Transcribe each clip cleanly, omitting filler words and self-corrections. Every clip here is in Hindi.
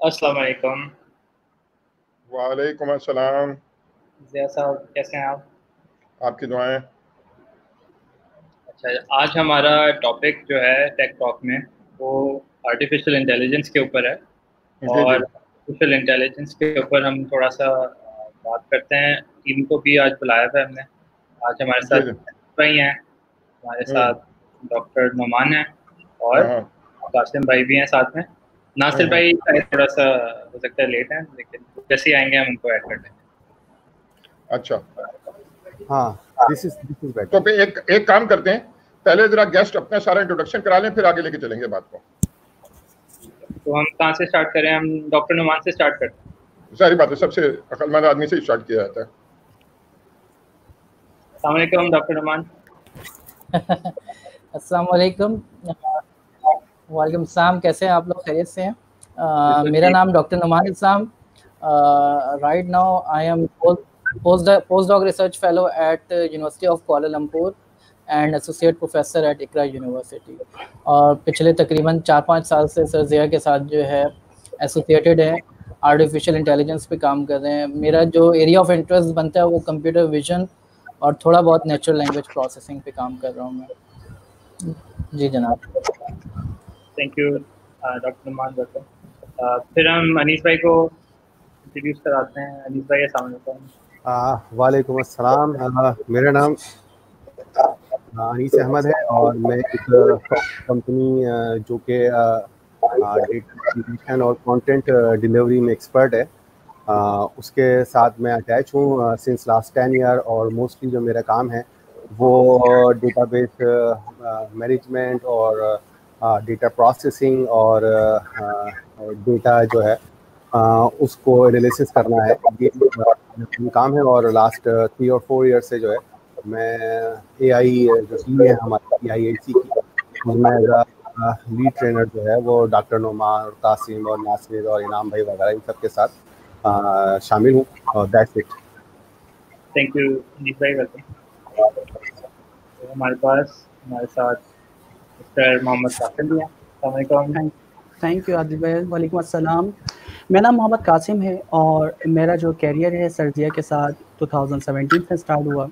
अस्सलाम वालेकुम। वालेकुम अस्सलाम। ज़िया साहब कैसे हैं आप? आपकी दुआएं। अच्छा, आज हमारा टॉपिक जो है टेक टॉक में वो आर्टिफिशियल इंटेलिजेंस के ऊपर है। जी और जी। आर्टिफिशियल इंटेलिजेंस के ऊपर हम थोड़ा-सा बात करते हैं। टीम को भी आज बुलाया था हमने। आज हमारे जी साथ जी। भाई हैं, हमारे हम्म। साथ डॉक्टर नुमान हैं हाँ और हाँ। कासिम भाई भी हैं साथ में। नासिर हम्म। भाई शायद थोड़ा-सा हो सकता है लेट हैं, लेकिन जैसे ही आएँगे हम उनको ऐड कर लेंगे। अच्छा, हाँ, दिस इज तो बेटर। फिर एक एक काम करते हैं, पहले जरा गेस्ट अपना सारा इंट्रोडक्शन करा लें, फिर आगे लेके चलेंगे बात को। तो हम कहाँ से स्टार्ट करें? हम डॉक्टर नुमान से स्टार्ट करते हैं। सारी बातें सबसे अक्लमंद आदमी से स्टार्ट किया जाता है। अस्सलाम वालेकुम डॉक्टर नुमान। अस्सलाम वालेकुम। वालेकुम सलाम। कैसे हैं आप लोग? खैरियत से हैं? बिल्कुल मेरा ठीक। नाम doctor Numan Islam. Right now I am post doc research fellow at university of Kuala Lumpur and associate professor at Iqra university. और पिछले तकरीबन 4-5 साल से सर ज़िया के साथ जो है एसोसिएटेड हैं, आर्टिफिशियल इंटेलिजेंस पे काम कर रहे हैं। मेरा जो एरिया ऑफ इंटरेस्ट बनता है वो कंप्यूटर विजन और थोड़ा बहुत नेचुरल लैंग्वेज प्रोसेसिंग पे काम कर रहा हूँ मैं। जी जनाब। Thank you doctor Numan welcome. फिर हम अनीस भाई को इंट्रोड्यूस कराते हैं। अनीस भाई अस्सलाम वालेकुम। वालेकुम अस्सलाम। मेरा नाम अनीस अहमद है और मैं एक कंपनी जो कि डेटा एग्रीगेशन और कंटेंट डिलीवरी में एक्सपर्ट है, उसके साथ मैं अटैच हूँ सिंस लास्ट 10 ईयर। और मोस्टली जो मेरा काम है वो डेटाबेस मैनेजमेंट और डेटा प्रोसेसिंग और डेटा जो है उसको एनालिसिस करना है, ये मेरा काम है। और लास्ट 3 और 4 ईयर से जो है मैं एआई जो टीम है हमारी एआईएसी की, उसमें एज लीड ट्रेनर जो है वो डॉक्टर नुमान और कासिम और नासिर और इनाम भाई वगैरह इन सब के साथ शामिल हूँ। और that's it. Thank you Anees भाई वेलकम। तो हमारे साथ मिस्टर मोहम्मद कासिम भी हैं। अस्सलाम वालेकुम। थैंक यू आदिल भाई। वालेकुम अस्सलाम। मेरा नाम मोहम्मद कासिम है और मेरा जो कैरियर है सर ज़िया के साथ 2017 से स्टार्ट हुआ।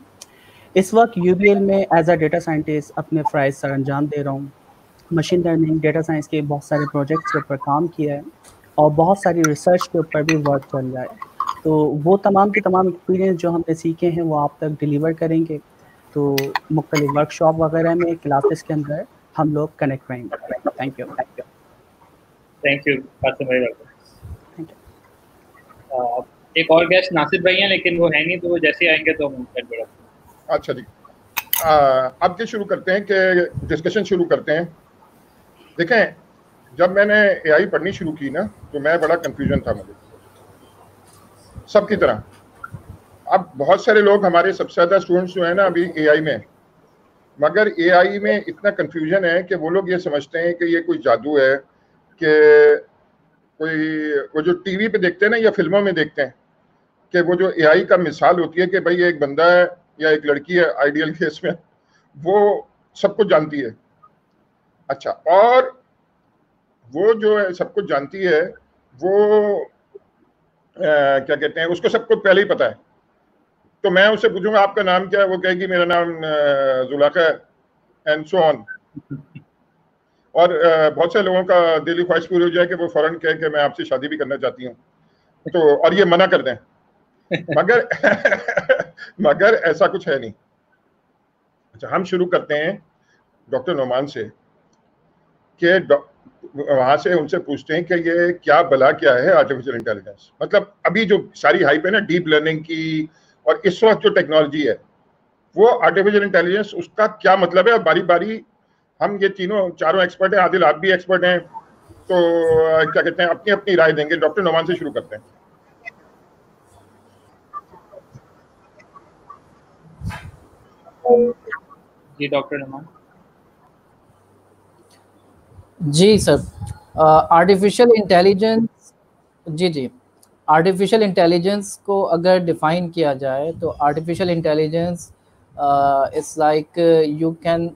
इस वक्त यूबीएल में एज अ डेटा साइंटिस्ट अपने फ़राइज़ सर अंजाम दे रहा हूँ। मशीन लर्निंग, डेटा साइंस के बहुत सारे प्रोजेक्ट्स के ऊपर काम किया है और बहुत सारी रिसर्च के ऊपर भी वर्क चल रहा है। तो वो तमाम के तमाम एक्सपीरियंस जो हमने सीखे हैं वो आप तक डिलीवर करेंगे। तो मुख्तलिफ वर्कशॉप वगैरह में, क्लासेस के अंदर हम लोग कनेक्ट रहेंगे। Thank you. Thank you Qasim भाई वेलकम। Thank you. एक और गेस्ट नासिर भाई हैं, लेकिन वो है नहीं, तो वो जैसे ही आएंगे तो हम उनका इंट्रोडक्शन। अच्छा जी। अब ये शुरू करते हैं कि डिस्कशन शुरू करते हैं। देखें, जब मैंने एआई पढ़नी शुरू की ना, तो मैं बड़ा कंफ्यूजन था मुझे, सबकी तरह। अब बहुत सारे लोग, हमारे सबसे ज़्यादा स्टूडेंट्स जो है ना अभी एआई में, मगर एआई में इतना कंफ्यूजन है कि वो लोग ये समझते हैं कि ये कोई जादू है, कि कोई वो जो टीवी पे देखते हैं ना या फिल्मों में देखते हैं कि वो जो एआई का मिसाल होती है कि भाई एक बंदा है या एक लड़की है, आइडियल केस में वो सब कुछ जानती है। अच्छा, और वो जो है सब कुछ जानती है, वो क्या कहते हैं, उसको सब कुछ पहले ही पता है। तो मैं उससे पूछूंगा आपका नाम क्या है, वो कहेगी मेरा नाम जुलाखा है, एंड सो ऑन। और बहुत से लोगों का दिली ख्वाहिश पूरी हो जाए कि वो फौरन कहे कि मैं आपसे शादी भी करना चाहती हूँ, तो और ये मना कर दें। मगर मगर ऐसा कुछ है नहीं। अच्छा, हम शुरू करते हैं डॉक्टर नोमान से, कि वहां से उनसे पूछते हैं कि ये क्या बला क्या है आर्टिफिशियल इंटेलिजेंस। मतलब अभी जो सारी हाइप है ना डीप लर्निंग की, और इस वक्त जो टेक्नोलॉजी है वो आर्टिफिशियल इंटेलिजेंस, उसका क्या मतलब है। और बारी बारी हम ये चारों एक्सपर्ट हैं, आदिल आप भी एक्सपर्ट हैं, तो क्या कहते हैं, अपनी अपनी राय देंगे। डॉक्टर नोमान से शुरू करते हैं। जी डॉक्टर नुमान। जी सर। आर्टिफिशियल इंटेलिजेंस, जी आर्टिफिशियल इंटेलिजेंस को अगर डिफ़ाइन किया जाए तो artificial intelligence it's like you can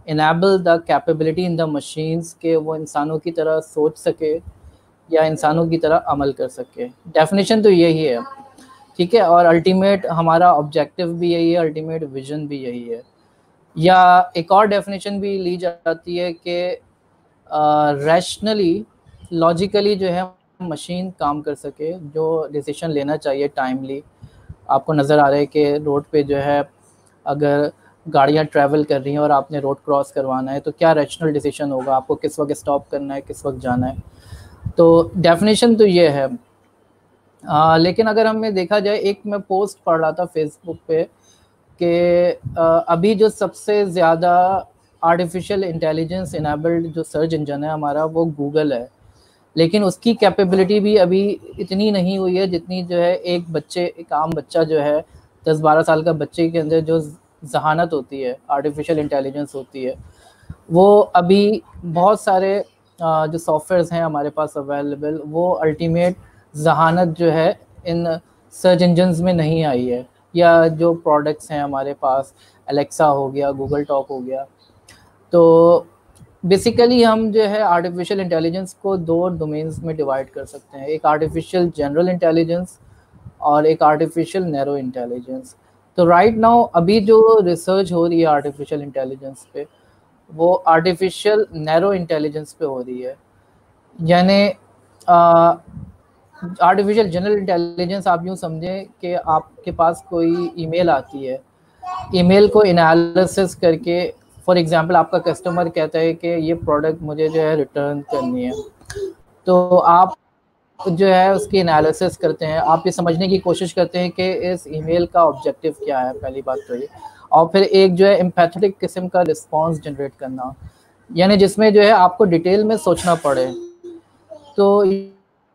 enable the capability in the machines के वो इंसानों की तरह सोच सके या इंसानों की तरह अमल कर सके। डेफिनेशन तो यही है, ठीक है, और अल्टीमेट हमारा ऑब्जेक्टिव भी यही है, अल्टीमेट विजन भी यही है। या एक और डेफिनेशन भी ली जाती है कि रैशनली, लॉजिकली जो है मशीन काम कर सके, जो डिसीजन लेना चाहिए टाइमली। आपको नज़र आ रहा है कि रोड पे जो है अगर गाड़ियाँ ट्रैवल कर रही हैं और आपने रोड क्रॉस करवाना है तो क्या रैशनल डिसीजन होगा, आपको किस वक्त स्टॉप करना है, किस वक्त जाना है। तो डेफिनेशन तो ये है। लेकिन अगर हमें देखा जाए, एक मैं पोस्ट पढ़ रहा था फेसबुक पे कि अभी जो सबसे ज़्यादा आर्टिफिशियल इंटेलिजेंस इनेबल्ड जो सर्च इंजन है हमारा वो गूगल है, लेकिन उसकी कैपेबिलिटी भी अभी इतनी नहीं हुई है जितनी जो है एक आम बच्चा जो है 10-12 साल का बच्चे के अंदर जो जहानत होती है, आर्टिफिशियल इंटेलिजेंस होती है, वो अभी बहुत सारे जो सॉफ्टवेयर्स हैं हमारे पास अवेलेबल, वो अल्टीमेट जहानत जो है इन सर्च इंजन्स में नहीं आई है। या जो प्रोडक्ट्स हैं हमारे पास, एलेक्सा हो गया, गूगल टॉक हो गया। तो बेसिकली हम जो है आर्टिफिशियल इंटेलिजेंस को 2 डोमेन्स में डिवाइड कर सकते हैं, एक आर्टिफिशियल जनरल इंटेलिजेंस और एक आर्टिफिशियल नैरो इंटेलिजेंस। तो राइट नाउ अभी जो रिसर्च हो रही है आर्टिफिशियल इंटेलिजेंस पे, वो आर्टिफिशियल नैरो इंटेलिजेंस पे हो रही है। यानी आर्टिफिशियल जनरल इंटेलिजेंस आप यूँ समझें कि आपके पास कोई ईमेल आती है, ईमेल को एनालिसिस करके, फॉर एग्जांपल आपका कस्टमर कहता है कि ये प्रोडक्ट मुझे जो है रिटर्न करनी है, तो आप जो है उसकी एनालिसिस करते हैं, आप ये समझने की कोशिश करते हैं कि इस ईमेल का ऑब्जेक्टिव क्या है, पहली बात तो ये, और फिर एक जो है एम्पैथेटिक किस्म का रिस्पांस जनरेट करना, यानी जिसमें जो है आपको डिटेल में सोचना पड़े। तो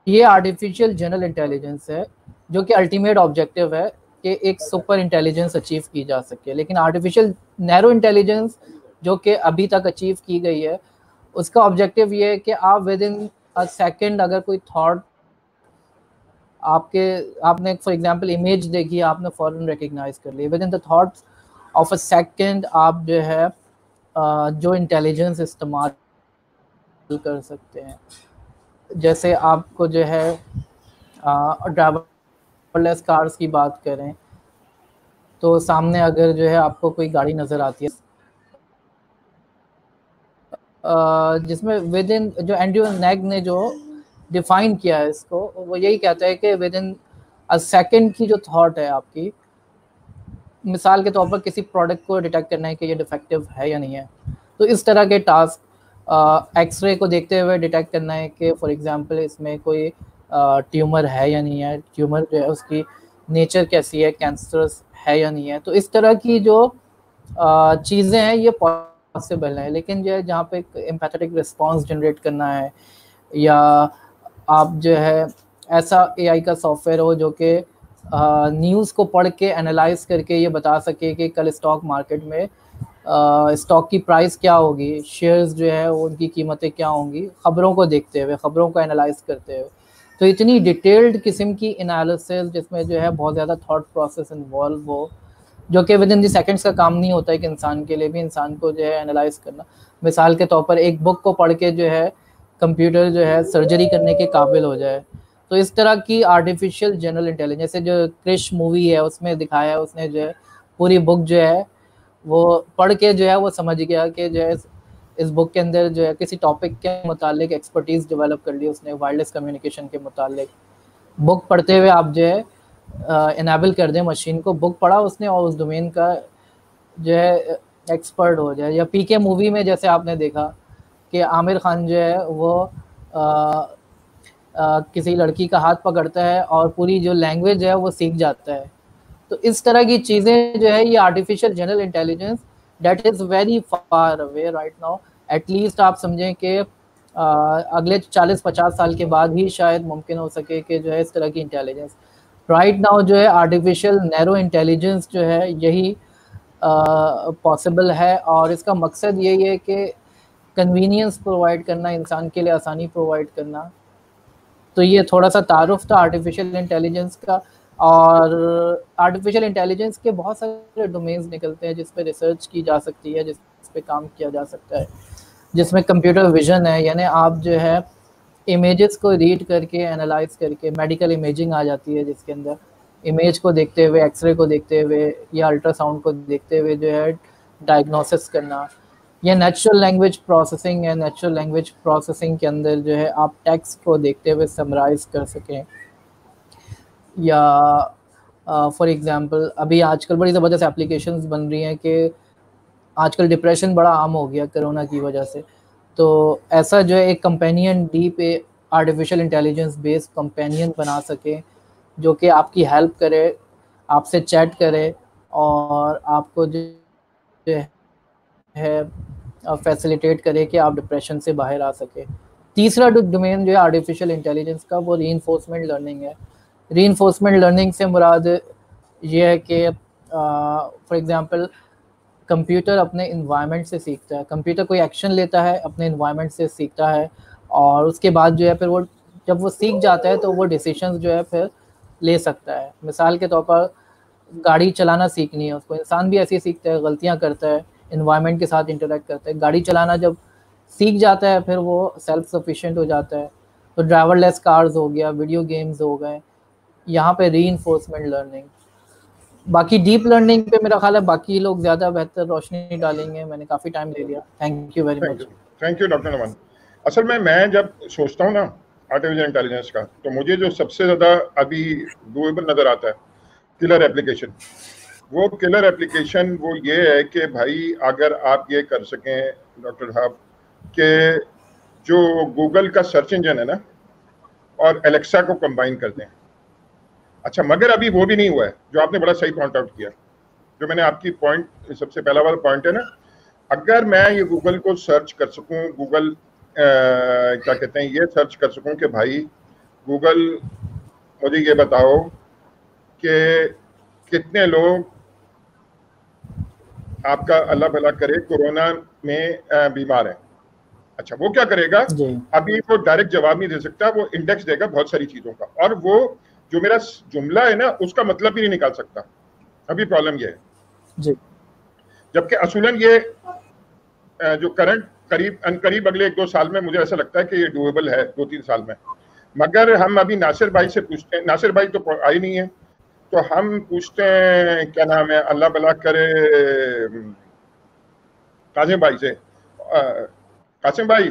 ये आर्टिफिशियल जनरल इंटेलिजेंस है जो कि अल्टीमेट ऑब्जेक्टिव है कि एक सुपर इंटेलिजेंस अचीव की जा सके। लेकिन आर्टिफिशियल नैरो इंटेलिजेंस जो कि अभी तक अचीव की गई है, उसका ऑब्जेक्टिव ये है कि आप विद इन अ सेकेंड अगर कोई थॉट आपने फॉर एग्जांपल इमेज देखी, आपने फ़ौरन रिकग्नाइज कर ली, within the thoughts of a second आप जो है जो इंटेलिजेंस इस्तेमाल कर सकते हैं। जैसे आपको जो है ड्राइवरलेस कार्स की बात करें तो सामने अगर जो है आपको कोई गाड़ी नज़र आती है जिसमें विद इन, जो एंड्रयू नैग ने जो डिफाइन किया है इसको, वो यही कहता है कि विद इन अ सेकेंड की जो थॉट है आपकी, मिसाल के तौर पर किसी प्रोडक्ट को डिटेक्ट करना है कि ये डिफेक्टिव है या नहीं है, तो इस तरह के टास्क एक्सरे को देखते हुए डिटेक्ट करना है कि फॉर एग्जांपल इसमें कोई ट्यूमर है या नहीं है, ट्यूमर जो है उसकी नेचर कैसी है, कैंसरस है या नहीं है। तो इस तरह की जो चीज़ें हैं ये पॉसिबल है। लेकिन जो है जहाँ पे एम्पैथेटिक रिस्पांस जनरेट करना है, या आप जो है ऐसा एआई का सॉफ्टवेयर हो जो कि न्यूज़ को पढ़ के एनालाइज करके ये बता सके कि कल स्टॉक मार्केट में स्टॉक की प्राइस क्या होगी, शेयर्स जो है उनकी कीमतें क्या होंगी, ख़बरों को देखते हुए, ख़बरों को एनालाइज करते हुए। तो इतनी डिटेल्ड किस्म की एनालिसिस जिसमें जो है बहुत ज़्यादा थॉट प्रोसेस इन्वॉल्व हो, जो कि विद इन दी सेकेंड्स का काम नहीं होता है कि इंसान के लिए भी, इंसान को जो है एनालाइज करना। मिसाल के तौर पर एक बुक को पढ़ के जो है कंप्यूटर जो है सर्जरी करने के काबिल हो जाए। तो इस तरह की आर्टिफिशियल जनरल इंटेलिजेंस, जैसे जो क्रिश मूवी है उसमें दिखाया है, उसने जो है पूरी बुक जो है वो पढ़ के जो है वो समझ गया कि जो है इस बुक के अंदर जो है किसी टॉपिक के मुतालिक एक्सपर्टीज़ डेवलप कर ली उसने, वायरलेस कम्युनिकेशन के मुतालिक। बुक पढ़ते हुए आप जो है इनेबल कर दें मशीन को, बुक पढ़ा उसने और उस डोमेन का जो है एक्सपर्ट हो जाए। या पीके मूवी में जैसे आपने देखा कि आमिर खान जो है वो किसी लड़की का हाथ पकड़ता है और पूरी जो लैंग्वेज है वो सीख जाता है। तो इस तरह की चीज़ें जो है ये artificial general intelligence that is very far away right now. At least आप समझें कि अगले 40-50 साल के बाद ही शायद मुमकिन हो सके कि जो है इस तरह की इंटेलिजेंस। राइट नाउ जो है आर्टिफिशियल नैरो इंटेलिजेंस जो है यही पॉसिबल है, और इसका मकसद यही है कि कन्वीनियंस प्रोवाइड करना, इंसान के लिए आसानी प्रोवाइड करना। तो ये थोड़ा सा तारुफ था आर्टिफिशियल इंटेलिजेंस का। और आर्टिफिशियल इंटेलिजेंस के बहुत सारे डोमेन्स निकलते हैं जिस पे रिसर्च की जा सकती है, जिस पे काम किया जा सकता है, जिसमें कंप्यूटर विजन है, यानी आप जो है इमेजेस को रीड करके एनालाइज करके मेडिकल इमेजिंग आ जाती है, जिसके अंदर इमेज को देखते हुए, एक्सरे को देखते हुए या अल्ट्रासाउंड को देखते हुए जो है डायग्नोसिस करना, या नेचुरल लैंग्वेज प्रोसेसिंग है। नेचुरल लैंग्वेज प्रोसेसिंग के अंदर जो है आप टेक्स्ट को देखते हुए समराइज कर सकें, या फॉर एग्जांपल अभी आजकल बड़ी ज़बरदस्त एप्लीकेशंस बन रही हैं कि आजकल डिप्रेशन बड़ा आम हो गया कोरोना की वजह से, तो ऐसा जो है एक companion deep artificial intelligence based companion बना सके जो कि आपकी हेल्प करे, आपसे चैट करे और आपको जो है फैसिलिटेट करे कि आप डिप्रेशन से बाहर आ सके। तीसरा डोमेन जो है आर्टिफिशियल इंटेलिजेंस का, वो रीइंफोर्समेंट लर्निंग है। रीइंफोर्समेंट लर्निंग से मुराद ये है कि फॉर एग्जांपल कंप्यूटर अपने इन्वायरमेंट से सीखता है। कंप्यूटर कोई एक्शन लेता है, अपने इन्वायरमेंट से सीखता है, और उसके बाद जो है फिर वो जब वो सीख जाता है तो वो डिसीजंस जो है फिर ले सकता है। मिसाल के तौर पर गाड़ी चलाना सीखनी है उसको, इंसान भी ऐसे ही सीखता है, गलतियाँ करता है, इन्वायरमेंट के साथ इंटरेक्ट करता है। गाड़ी चलाना जब सीख जाता है फिर वो सेल्फ सफिशिएंट हो जाता है। तो ड्राइवरलेस कार्स हो गया, वीडियो गेम्स हो गए, यहाँ पे रीइंफोर्समेंट लर्निंग। बाकी डीप लर्निंग पे मेरा ख्याल है बाकी लोग ज़्यादा बेहतर रोशनी डालेंगे। मैंने काफ़ी टाइम ले लिया। Thank you very much. Thank you doctor Naman. असल में मैं जब सोचता हूँ ना आर्टिफिशियल इंटेलिजेंस का, तो मुझे जो सबसे ज़्यादा अभी डूएबल नज़र आता है किलर एप्लीकेशन। वो किलर एप्लीकेशन वो ये है कि भाई अगर आप ये कर सकें डॉक्टर साहब कि जो गूगल का सर्च इंजन है ना और एलेक्सा को कंबाइन कर दें। अच्छा, मगर अभी वो भी नहीं हुआ है, जो आपने बड़ा सही पॉइंट आउट किया, जो मैंने आपकी पॉइंट सबसे पहला वाला पॉइंट है ना, अगर मैं ये गूगल को सर्च कर सकूं, गूगल क्या कहते हैं, ये सर्च कर सकूं कि भाई गूगल मुझे ये बताओ कि कितने लोग आपका अल्लाह भला करे कोरोना में बीमार हैं। अच्छा, वो क्या करेगा, अभी वो डायरेक्ट जवाब नहीं दे सकता, वो इंडेक्स देगा बहुत सारी चीजों का, और वो जो मेरा जुमला है ना उसका मतलब भी नहीं निकाल सकता। अभी प्रॉब्लम ये है, जबकि असूलन ये जो करंट करीब अगले 1-2 साल में मुझे ऐसा लगता है कि ये डूएबल है, 2-3 साल में। मगर हम अभी नासिर भाई से पूछते हैं, नासिर भाई तो आई नहीं है, तो हम पूछते हैं क्या नाम है, अल्लाह भला करे, कासिम भाई से। कासिम भाई,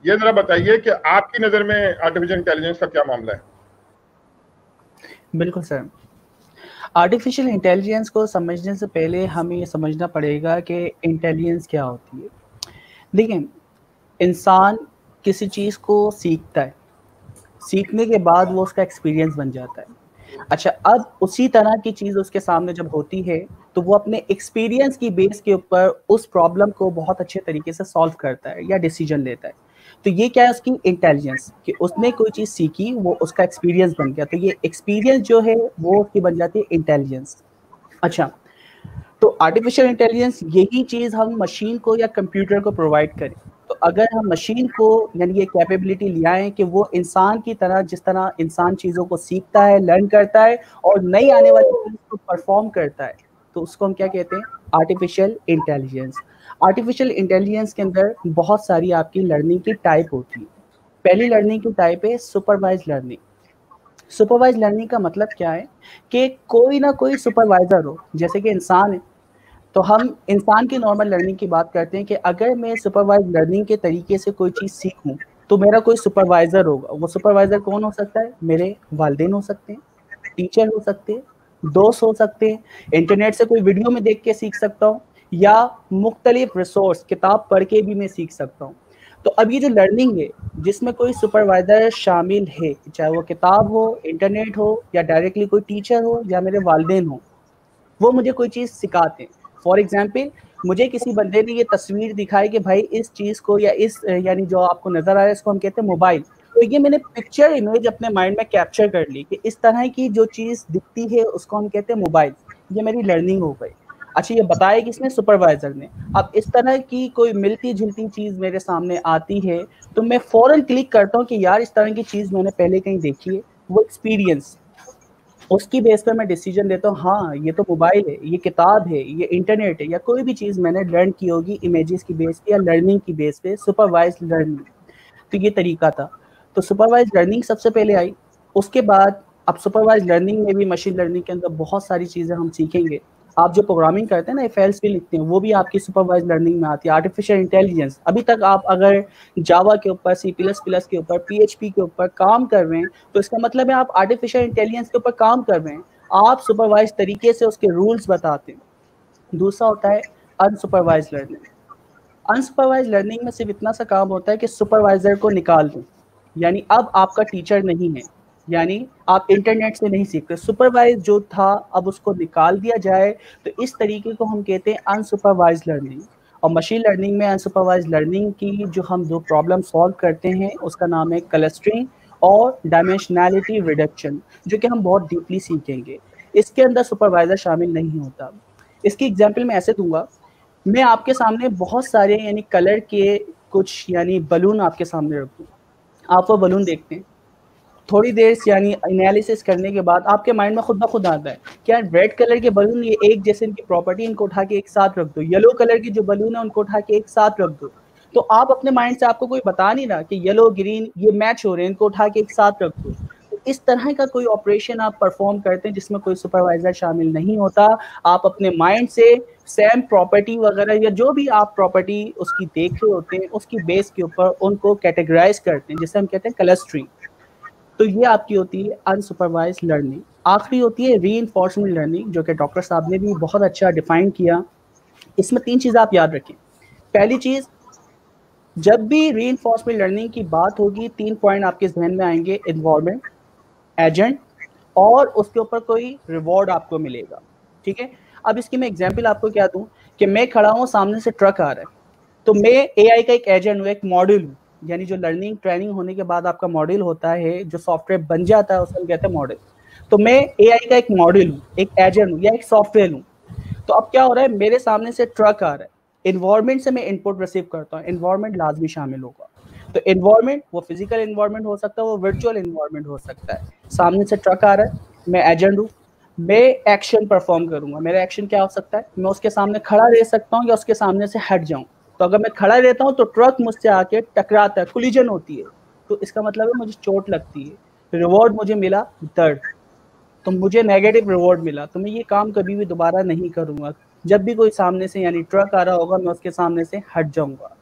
ये जरा बताइए कि आपकी नज़र में आर्टिफिशियल इंटेलिजेंस का क्या मामला है? बिल्कुल सर, आर्टिफिशियल इंटेलिजेंस को समझने से पहले हमें ये समझना पड़ेगा कि इंटेलिजेंस क्या होती है। देखिए, इंसान किसी चीज़ को सीखता है, सीखने के बाद वो उसका एक्सपीरियंस बन जाता है। अच्छा, अब उसी तरह की चीज़ उसके सामने जब होती है तो वो अपने एक्सपीरियंस की बेस के ऊपर उस प्रॉब्लम को बहुत अच्छे तरीके से सॉल्व करता है या डिसीजन लेता है। तो ये क्या है उसकी इंटेलिजेंस, कि उसने कोई चीज़ सीखी, वो उसका एक्सपीरियंस बन गया, तो ये एक्सपीरियंस जो है वो उसकी बन जाती है इंटेलिजेंस। अच्छा, तो आर्टिफिशियल इंटेलिजेंस यही चीज़ हम मशीन को या कंप्यूटर को प्रोवाइड करें, तो अगर हम मशीन को यानी ये कैपेबिलिटी ले आएँ कि वो इंसान की तरह, जिस तरह इंसान चीज़ों को सीखता है, लर्न करता है और नई आने वाली चीज़ को परफॉर्म करता है, तो उसको हम क्या कहते हैं, आर्टिफिशियल इंटेलिजेंस। आर्टिफिशियल इंटेलिजेंस के अंदर बहुत सारी आपकी लर्निंग की टाइप होती है। पहली लर्निंग की टाइप है सुपरवाइज लर्निंग। सुपरवाइज लर्निंग का मतलब क्या है कि कोई ना कोई सुपरवाइजर हो, जैसे कि इंसान है, तो हम इंसान की नॉर्मल लर्निंग की बात करते हैं कि अगर मैं सुपरवाइज लर्निंग के तरीके से कोई चीज़ सीखूं तो मेरा कोई सुपरवाइजर होगा। वो सुपरवाइजर कौन हो सकता है, मेरे वालिदैन हो सकते हैं, टीचर हो सकते हैं, दोस्त हो सकते हैं, इंटरनेट से कोई वीडियो में देख के सीख सकता हूँ, या मुख्तलिफ रिसोर्स किताब पढ़ के भी मैं सीख सकता हूँ। तो अब ये जो लर्निंग है जिसमें कोई सुपरवाइजर शामिल है, चाहे वो किताब हो, इंटरनेट हो, या डायरेक्टली कोई टीचर हो या मेरे वालिदैन हो, वो मुझे कोई चीज़ सिखाते हैं। फॉर एग्जाम्पल, मुझे किसी बंदे ने ये तस्वीर दिखाई कि भाई इस चीज़ को, या इस यानी जो आपको नज़र आ रहा है इसको हम कहते हैं मोबाइल, तो ये मैंने पिक्चर इमेज अपने माइंड में कैप्चर कर ली कि इस तरह की जो चीज़ दिखती है उसको हम कहते हैं मोबाइल। ये मेरी लर्निंग हो गई। अच्छा, ये बताया किसने, सुपरवाइजर ने। अब इस तरह की कोई मिलती जुलती चीज़ मेरे सामने आती है तो मैं फ़ौरन क्लिक करता हूँ कि यार इस तरह की चीज़ मैंने पहले कहीं देखी है, वो एक्सपीरियंस, उसकी बेस पर मैं डिसीजन देता हूँ, हाँ ये तो मोबाइल है, ये किताब है, ये इंटरनेट है, या कोई भी चीज़ मैंने लर्न की होगी इमेजेस की बेस पे या लर्निंग की बेस पे, सुपरवाइज लर्निंग। तो ये तरीका था। तो सुपरवाइज लर्निंग सबसे पहले आई, उसके बाद अब सुपरवाइज लर्निंग में भी मशीन लर्निंग के अंदर बहुत सारी चीज़ें हम सीखेंगे। आप जो प्रोग्रामिंग करते हैं ना, एफएल्स भी लिखते हैं, वो भी आपकी सुपरवाइज लर्निंग में आती है। आर्टिफिशियल इंटेलिजेंस, अभी तक आप अगर जावा के ऊपर, C++ के ऊपर, PHP के ऊपर काम कर रहे हैं तो इसका मतलब है आप आर्टिफिशियल इंटेलिजेंस के ऊपर काम कर रहे हैं। आप सुपरवाइज तरीके से उसके रूल्स बताते हैं। दूसरा होता है अनसुपरवाइज लर्निंग। अनसुपरवाइज लर्निंग में सिर्फ इतना सा काम होता है कि सुपरवाइजर को निकाल दूं, यानी अब आपका टीचर नहीं है, यानी आप इंटरनेट से नहीं सीखते, सुपरवाइज जो था अब उसको निकाल दिया जाए। तो इस तरीके को हम कहते हैं अनसुपरवाइज लर्निंग। और मशीन लर्निंग में अनसुपरवाइज लर्निंग की जो हम दो प्रॉब्लम सॉल्व करते हैं उसका नाम है क्लस्टरिंग और डायमेंशनैलिटी रिडक्शन, जो कि हम बहुत डीपली सीखेंगे। इसके अंदर सुपरवाइजर शामिल नहीं होता। इसकी एग्जाम्पल मैं ऐसे दूंगा, मैं आपके सामने बहुत सारे यानी कलर के कुछ यानी बलून आपके सामने रख दूँ, आप वो बलून देखते हैं, थोड़ी देर यानी एनालिसिस करने के बाद आपके माइंड में खुद ब खुद आता है कि यार रेड कलर के बलून ये एक जैसे इनकी प्रॉपर्टी, इनको उठा के एक साथ रख दो, येलो कलर की जो बलून है उनको उठा के एक साथ रख दो। तो आप अपने माइंड से, आपको कोई बता नहीं रहा कि येलो ग्रीन ये मैच हो रहे हैं, इनको उठा के एक साथ रख दो। तो इस तरह का कोई ऑपरेशन आप परफॉर्म करते हैं जिसमें कोई सुपरवाइजर शामिल नहीं होता। आप अपने माइंड से सेम प्रॉपर्टी वगैरह या जो भी आप प्रॉपर्टी उसकी देख रहे होते हैं उसकी बेस के ऊपर उनको कैटेगराइज करते हैं, जिसे हम कहते हैं क्लस्टरिंग। तो ये आपकी होती है अनसुपरवाइज लर्निंग। आखिरी होती है रीइंफोर्समेंट लर्निंग, जो कि डॉक्टर साहब ने भी बहुत अच्छा डिफाइन किया। इसमें 3 चीज़ आप याद रखें। पहली चीज़, जब भी रीइंफोर्समेंट लर्निंग की बात होगी 3 पॉइंट आपके जहन में आएंगे, एनवायरनमेंट, एजेंट और उसके ऊपर कोई रिवॉर्ड आपको मिलेगा। ठीक है, अब इसकी मैं एग्जाम्पल आपको क्या दूं कि मैं खड़ा हूँ, सामने से ट्रक आ रहा है, तो मैं AI का एक एजेंट हूँ, एक मॉड्यूल हूँ, यानी जो लर्निंग ट्रेनिंग होने के बाद आपका मॉड्यूल होता है, जो सॉफ्टवेयर बन जाता है उसको कहते हैं मॉड्यूल। तो मैं AI का एक मॉड्यूल हूँ, एक एजेंट हूँ या एक सॉफ्टवेयर हूँ। तो अब क्या हो रहा है, मेरे सामने से ट्रक आ रहा है, एनवायरनमेंट से मैं इनपुट रिसीव करता हूँ, एनवायरनमेंट लाजमी शामिल होगा। तो एनवायरनमेंट वो फिजिकल एनवायरनमेंट हो सकता है, वो वर्चुअल एनवायरनमेंट हो सकता है। सामने से ट्रक आ रहा है, मैं एजेंट हूँ, मैं एक्शन परफॉर्म करूंगा। मेरा एक्शन क्या हो सकता है, मैं उसके सामने खड़ा रह सकता हूँ या उसके सामने से हट जाऊं। तो अगर मैं खड़ा रहता हूँ तो ट्रक मुझसे आके टकराता है, कोलिजन होती है, तो इसका मतलब है मुझे चोट लगती है, रिवॉर्ड मुझे मिला दर्द, तो मुझे नेगेटिव रिवॉर्ड मिला, तो मैं ये काम कभी भी दोबारा नहीं करूंगा। जब भी कोई सामने से यानी ट्रक आ रहा होगा मैं उसके सामने से हट जाऊंगा।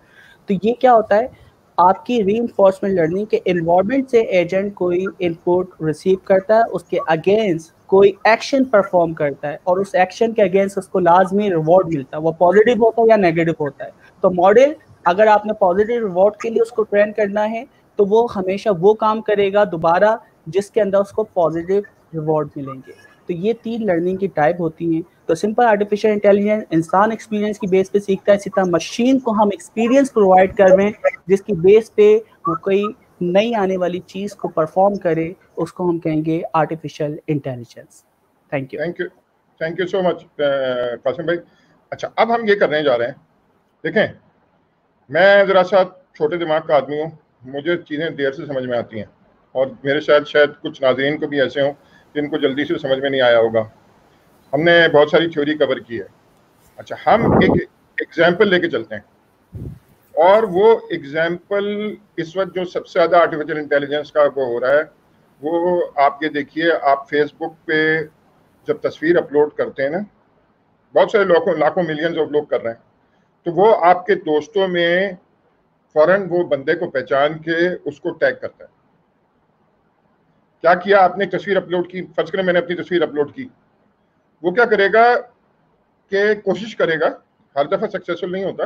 तो ये क्या होता है, आपकी रीइंफोर्समेंट लर्निंग के एनवायरनमेंट से एजेंट कोई इनपुट रिसीव करता है, उसके अगेंस्ट कोई एक्शन परफॉर्म करता है और उस एक्शन के अगेंस्ट उसको लाजमी रिवॉर्ड मिलता है, वो पॉजिटिव होता है या नेगेटिव होता है। तो मॉडल, अगर आपने पॉजिटिव रिवॉर्ड के लिए उसको ट्रेन करना है तो वो हमेशा वो काम करेगा दोबारा जिसके अंदर उसको पॉजिटिव रिवॉर्ड मिलेंगे। तो ये 3 लर्निंग की टाइप होती हैं। तो सिंपल आर्टिफिशियल इंटेलिजेंस इंसान एक्सपीरियंस की बेस पे सीखता है, इसी तरह मशीन को हम एक्सपीरियंस प्रोवाइड कर रहे हैं जिसकी बेस पे वो कोई नई आने वाली चीज़ को परफॉर्म करे, उसको हम कहेंगे artificial intelligence. Thank you. Thank you so much Qasim भाई। अच्छा, अब हम ये करने जा रहे हैं, देखें मैं ज़रा सा छोटे दिमाग का आदमी हूँ, मुझे चीज़ें देर से समझ में आती हैं और मेरे शायद कुछ नाज़रीन को भी ऐसे हों जिनको जल्दी से समझ में नहीं आया होगा। हमने बहुत सारी थ्योरी कवर की है। अच्छा, हम एक एग्जाम्पल लेके चलते हैं और वो एग्जाम्पल इस वक्त जो सबसे ज़्यादा आर्टिफिशियल इंटेलिजेंस का वो हो रहा है वो आप ये देखिए, आप फेसबुक पे जब तस्वीर अपलोड करते हैं ना, बहुत सारे लाखों मिलियंस ऑफ लोग कर रहे हैं, तो वो आपके दोस्तों में फौरन वो बंदे को पहचान के उसको टैग करता है। क्या किया आपने, तस्वीर अपलोड की, फर्ज करें मैंने अपनी तस्वीर अपलोड की, वो क्या करेगा कि कोशिश करेगा, हर दफा सक्सेसफुल नहीं होता,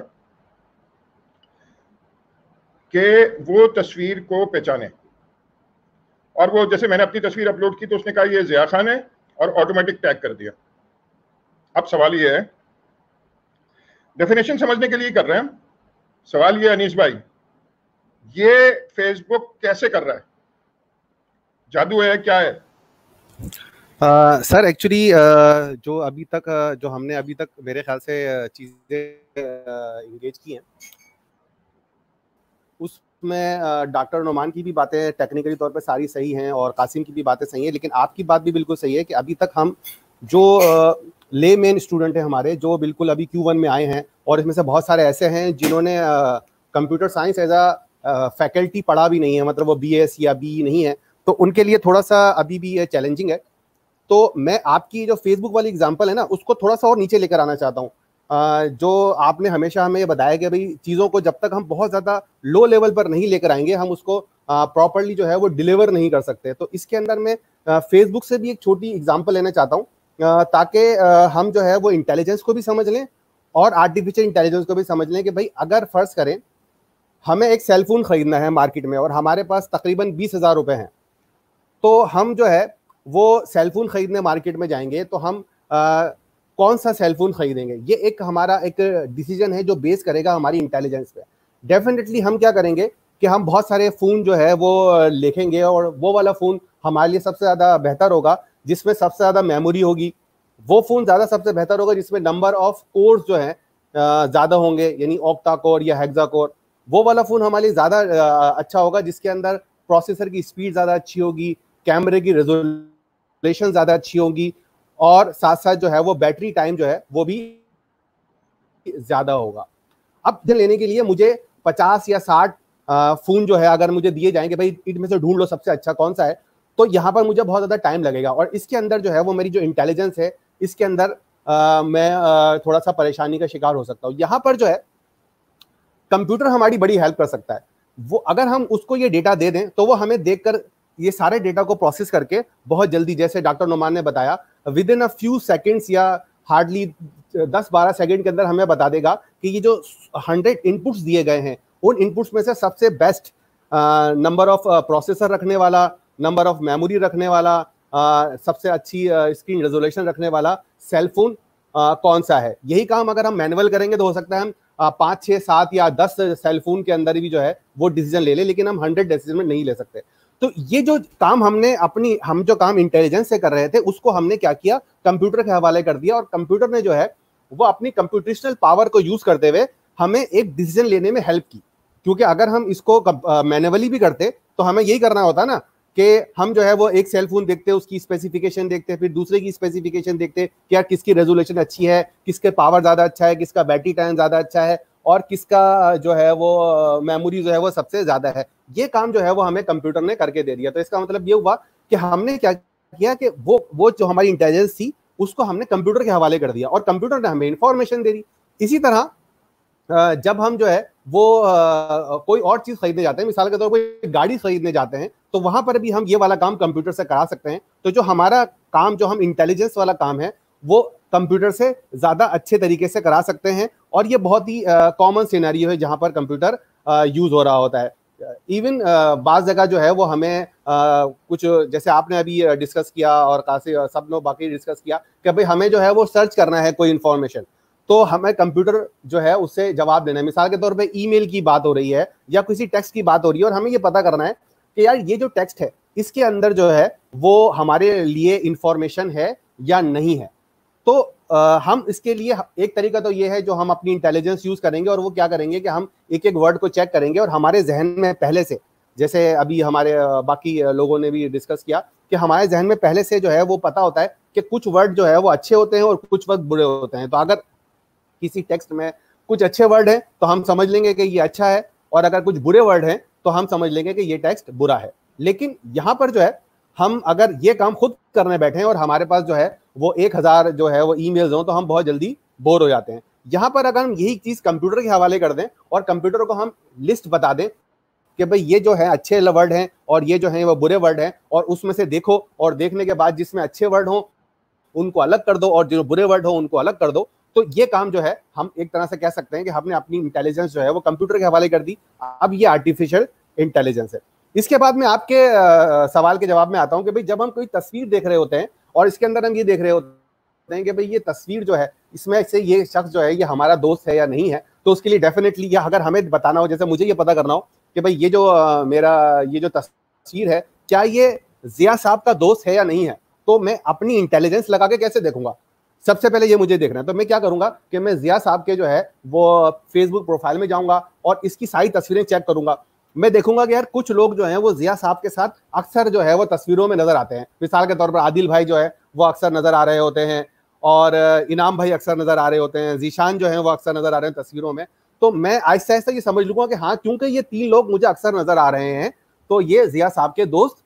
कि वो तस्वीर को पहचाने। और वो जैसे मैंने अपनी तस्वीर अपलोड की तो उसने कहा ये ज़िया खान है और ऑटोमेटिक टैग कर दिया। अब सवाल ये है, डेफिनेशन समझने के लिए कर रहे हैं हम, सवाल ये अनीस भाई, ये फेसबुक कैसे कर रहा है, जादू है क्या है? सर एक्चुअली जो अभी तक जो हमने अभी तक मेरे ख्याल से चीज़ें इंगेज की हैं उसमें डॉक्टर नोमान की भी बातें टेक्निकली तौर पे सारी सही हैं और कासिम की भी बातें सही हैं, लेकिन आपकी बात भी बिल्कुल सही है कि अभी तक हम जो ले मेन स्टूडेंट हैं हमारे, जो बिल्कुल अभी Q1 में आए हैं और इसमें से बहुत सारे ऐसे हैं जिन्होंने computer science as a faculty पढ़ा भी नहीं है, मतलब वो BS या BE नहीं है, तो उनके लिए थोड़ा सा अभी भी ये चैलेंजिंग है। तो मैं आपकी जो फेसबुक वाली एग्जांपल है ना, उसको थोड़ा सा और नीचे लेकर आना चाहता हूँ। जो आपने हमेशा हमें ये बताया कि भाई चीज़ों को जब तक हम बहुत ज़्यादा लो लेवल पर नहीं लेकर आएंगे, हम उसको प्रॉपरली जो है वो डिलीवर नहीं कर सकते। तो इसके अंदर मैं फेसबुक से भी एक छोटी एग्जांपल लेना चाहता हूँ, ताकि हम जो है वो इंटेलिजेंस को भी समझ लें और आर्टिफिशियल इंटेलिजेंस को भी समझ लें कि भाई अगर फर्ज करें हमें एक सेल फोन खरीदना है मार्केट में और हमारे पास तकरीबन 20,000 रुपए हैं, तो हम जो है वो सेल फोन खरीदने मार्केट में जाएंगे, तो हम कौन सा सेल फोन खरीदेंगे, ये एक हमारा एक डिसीजन है जो बेस करेगा हमारी इंटेलिजेंस पे। डेफिनेटली हम क्या करेंगे कि हम बहुत सारे फ़ोन जो है वो लिखेंगे और वो वाला फ़ोन हमारे लिए सबसे ज़्यादा बेहतर होगा जिसमें सबसे ज़्यादा मेमोरी होगी, वो फ़ोन ज़्यादा सबसे बेहतर होगा जिसमें नंबर ऑफ कोर्स जो है ज़्यादा होंगे, यानी ऑक्टा कोर या हेक्सा कोर। वो वाला फ़ोन हमारे लिए ज़्यादा अच्छा होगा जिसके अंदर प्रोसेसर की स्पीड ज़्यादा अच्छी होगी, कैमरे की रेजोल्यूशन ज़्यादा अच्छी होगी और साथ साथ जो है वो बैटरी टाइम जो है वो भी ज़्यादा होगा। अब लेने के लिए मुझे 50 या 60 फ़ोन जो है अगर मुझे दिए जाएंगे, भाई इनमें से ढूंढ लो सबसे अच्छा कौन सा है, तो यहाँ पर मुझे बहुत ज़्यादा टाइम लगेगा और इसके अंदर जो है वो मेरी जो इंटेलिजेंस है इसके अंदर मैं थोड़ा सा परेशानी का शिकार हो सकता हूँ। यहाँ पर जो है कंप्यूटर हमारी बड़ी हेल्प कर सकता है। वो अगर हम उसको ये डेटा दे दें तो वो हमें देखकर ये सारे डेटा को प्रोसेस करके बहुत जल्दी, जैसे डॉक्टर नुमान ने बताया, with in a few seconds या हार्डली 10-12 सेकेंड के अंदर हमें बता देगा कि ये जो 100 इनपुट्स दिए गए हैं उन इनपुट्स में से सबसे बेस्ट नंबर ऑफ प्रोसेसर रखने वाला, नंबर ऑफ मेमोरी रखने वाला, सबसे अच्छी स्क्रीन रेजोल्यूशन रखने वाला सेल फोन कौन सा है। यही काम अगर हम मैनुअल करेंगे तो हो सकता है हम 5, 6, 7 या 10 सेल फोन के अंदर भी जो है वो डिसीजन ले ले, लेकिन हम 100 डिसीजन में नहीं ले सकते। तो ये जो काम हम जो काम इंटेलिजेंस से कर रहे थे उसको हमने क्या किया, कंप्यूटर के हवाले कर दिया और कंप्यूटर ने जो है वो अपनी कंप्यूटेशनल पावर को यूज करते हुए हमें एक डिसीजन लेने में हेल्प की। क्योंकि अगर हम इसको मैनुअली भी करते तो हमें यही करना होता ना कि हम जो है वो एक सेल फोन देखते, उसकी स्पेसिफिकेशन देखते, फिर दूसरे की स्पेसिफिकेशन देखते कि यार किसकी रेजोल्यूशन अच्छी है, किसके पावर ज़्यादा अच्छा है, किसका बैटरी टाइम ज़्यादा अच्छा है और किसका जो है वो मेमोरी जो है वो सबसे ज़्यादा है। ये काम जो है वो हमें कंप्यूटर ने करके दे दिया। तो इसका मतलब ये हुआ कि हमने क्या किया कि वो जो हमारी इंटेलिजेंस थी उसको हमने कंप्यूटर के हवाले कर दिया और कंप्यूटर ने हमें इंफॉर्मेशन दे दी। इसी तरह जब हम जो है वो कोई और चीज खरीदने जाते हैं, मिसाल के तौर पर कोई गाड़ी खरीदने जाते हैं, तो वहां पर भी हम ये वाला काम कंप्यूटर से करा सकते हैं। तो जो हमारा काम, जो हम इंटेलिजेंस वाला काम है, वो कंप्यूटर से ज्यादा अच्छे तरीके से करा सकते हैं और ये बहुत ही कॉमन सिनेरियो है जहां पर कंप्यूटर यूज हो रहा होता है। इवन बाज़ जगह जो है वो हमें कुछ, जैसे आपने अभी डिस्कस किया और काफी सब लोग बाकी डिस्कस किया कि भाई हमें जो है वो सर्च करना है कोई इन्फॉर्मेशन, तो हमें कंप्यूटर जो है उससे जवाब देना है। मिसाल के तौर पे ईमेल की बात हो रही है या किसी टेक्स्ट की बात हो रही है और हमें ये पता करना है कि यार ये जो टेक्स्ट है इसके अंदर जो है वो हमारे लिए इंफॉर्मेशन है या नहीं है। तो हम इसके लिए एक तरीका तो ये है जो हम अपनी इंटेलिजेंस यूज करेंगे और वो क्या करेंगे कि हम एक एक वर्ड को चेक करेंगे और हमारे जहन में पहले से, जैसे अभी हमारे बाकी लोगों ने भी डिस्कस किया कि हमारे जहन में पहले से जो है वो पता होता है कि कुछ वर्ड जो है वो अच्छे होते हैं और कुछ वक्त बुरे होते हैं। तो अगर किसी टेक्स्ट में कुछ अच्छे वर्ड हैं तो हम समझ लेंगे कि ये अच्छा है और अगर कुछ बुरे वर्ड हैं तो हम समझ लेंगे कि ये टेक्स्ट बुरा है। लेकिन यहाँ पर जो है हम अगर ये काम खुद करने बैठे हैं और हमारे पास जो है वो 1000 जो है वो ईमेल्स हों तो हम बहुत जल्दी बोर हो जाते हैं। यहाँ पर अगर हम यही चीज कंप्यूटर के हवाले कर दें और कंप्यूटर को हम लिस्ट बता दें कि भाई ये जो है अच्छे वर्ड हैं और ये जो है वो बुरे वर्ड हैं, और उसमें से देखो और देखने के बाद जिसमें अच्छे वर्ड हो उनको अलग कर दो और जो बुरे वर्ड हो उनको अलग कर दो, तो ये काम जो है हम एक तरह से कह सकते हैं कि हमने अपनी इंटेलिजेंस जो है वो कंप्यूटर के हवाले कर दी। अब ये आर्टिफिशियल इंटेलिजेंस है। इसके बाद में आपके सवाल के जवाब में आता हूं कि भाई जब हम कोई तस्वीर देख रहे होते हैं और इसके अंदर हम ये देख रहे होते हैं कि भाई ये तस्वीर जो है इसमें से ये शख्स जो है ये हमारा दोस्त है या नहीं है, तो उसके लिए डेफिनेटली या अगर हमें बताना हो, जैसे मुझे ये पता करना हो कि भाई ये जो मेरा ये जो तस्वीर है क्या ये जिया साहब का दोस्त है या नहीं है, तो मैं अपनी इंटेलिजेंस लगा के कैसे देखूंगा? सबसे पहले ये मुझे देखना है। तो मैं क्या करूंगा कि मैं जिया साहब के जो है वो फेसबुक प्रोफाइल में जाऊंगा और इसकी सारी तस्वीरें चेक करूंगा। मैं देखूंगा कि यार कुछ लोग जो हैं वो जिया साहब के साथ अक्सर जो है वो तस्वीरों में नजर आते हैं। मिसाल के तौर पर आदिल भाई जो है वो अक्सर नजर आ रहे होते हैं और इनाम भाई अक्सर नजर आ रहे होते हैं, जीशान जो है वो अक्सर नजर आ रहे हैं तस्वीरों में। तो मैं आहिस्ता आहिस्ता ये समझ लूंगा कि हाँ, क्योंकि ये 3 लोग मुझे अक्सर नजर आ रहे हैं तो ये जिया साहब के दोस्त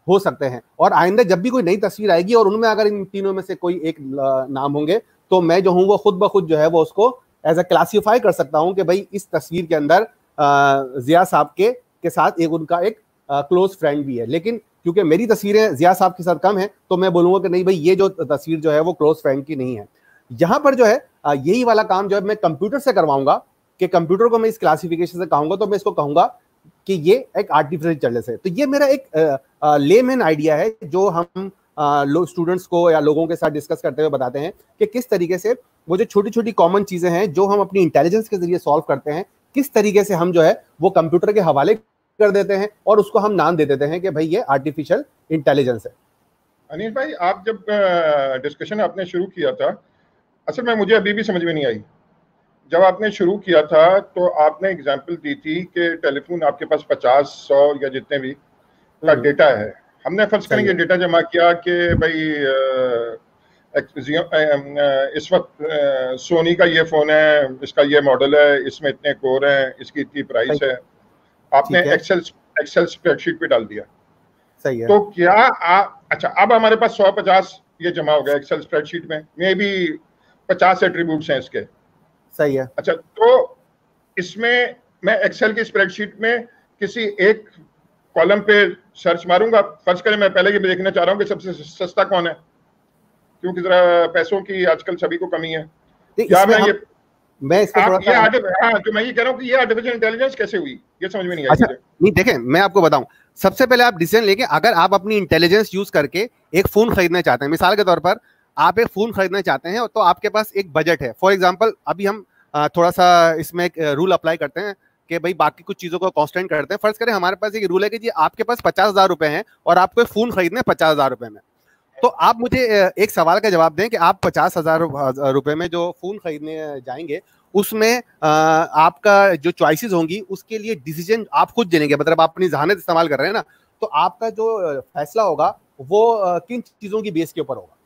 हो सकते हैं। और आइंदा जब भी कोई नई तस्वीर आएगी और उनमें अगर इन तीनों में से कोई एक नाम होंगे तो मैं जो हूँ वो खुद ब खुद जो है वो उसको एज अ क्लासीफाई कर सकता हूँ कि भाई इस तस्वीर के अंदर जिया साहब के साथ एक उनका एक क्लोज फ्रेंड भी है। लेकिन क्योंकि मेरी तस्वीरें जिया साहब के साथ कम है तो मैं बोलूंगा कि नहीं भाई, ये जो तस्वीर जो है वो क्लोज फ्रेंड की नहीं है। यहाँ पर जो है यही वाला काम जो है मैं कंप्यूटर से करवाऊंगा कि कंप्यूटर को मैं इस क्लासिफिकेशन से कहूंगा तो मैं इसको कहूंगा कि ये एक आर्टिफिशियल इंटेलिजेंस है। तो ये मेरा एक लेमैन आइडिया है जो हम स्टूडेंट्स को या लोगों के साथ डिस्कस करते हुए बताते हैं कि किस तरीके से वो जो छोटी छोटी कॉमन चीजें हैं जो हम अपनी इंटेलिजेंस के जरिए सॉल्व करते हैं, किस तरीके से हम जो है वो कंप्यूटर के हवाले कर देते हैं और उसको हम नाम दे देते हैं कि भाई ये आर्टिफिशियल इंटेलिजेंस है। अनिल भाई, आप जब डिस्कशन आपने शुरू किया था, असल में मुझे अभी भी समझ में नहीं आई। जब आपने शुरू किया था तो आपने एग्जांपल दी थी कि टेलीफोन आपके पास 50, 100 या जितने भी का डेटा है। हमने फर्ज करेंगे डेटा जमा किया कि भाई इस वक्त सोनी का ये फोन है, इसका ये मॉडल है, इसमें इतने कोर हैं, इसकी इतनी प्राइस है। आपने एक्सेल स्प्रेडशीट पे डाल दिया। सही है। तो क्या अच्छा, अब हमारे पास 150 ये जमा हो गया एक्सेल स्प्रेडशीट में, मे बी 50 एट्रीब्यूट्स हैं इसके। सही है। अच्छा, तो इसमें मैं एक्सेल की स्प्रेडशीट में किसी एक कॉलम पे सर्च मारूंगा। फर्ज करें मैं पहले ये देखना चाह रहा हूँ कि सबसे सस्ता कौन है, क्योंकि जरा पैसों की आजकल सभी को कमी है। क्या मैं इसको थोड़ा सा तो मैं ये कह रहा हूँ कि ये आर्टिफिशियल इंटेलिजेंस कैसे हुई, ये समझ में नहीं आई। अच्छा, नहीं देखें, मैं आपको बताऊं, सबसे पहले आप डिसीजन लेके अगर आप अपनी इंटेलिजेंस यूज करके एक फोन खरीदना चाहते हैं, मिसाल के तौर पर आप एक फोन खरीदना चाहते हैं तो आपके पास एक बजट है। फॉर एग्जांपल अभी हम थोड़ा सा इसमें एक रूल अप्लाई करते हैं कि भाई बाकी कुछ चीजों को कांस्टेंट करते हैं। फर्ज करें हमारे पास एक रूल है कि जी आपके पास 50,000 रुपए हैं और आपको फोन खरीदना है 50,000 रुपए में। तो आप मुझे एक सवाल का जवाब दें कि आप 50,000 रुपए में जो फोन खरीदने जाएंगे उसमें आपका जो चॉइसेस होंगी उसके लिए डिसीजन आप खुद लेंगे, मतलब आप अपनी जहानत इस्तेमाल कर रहे हैं ना, तो आपका जो फैसला होगा वो किन चीजों की बेस के ऊपर होगा?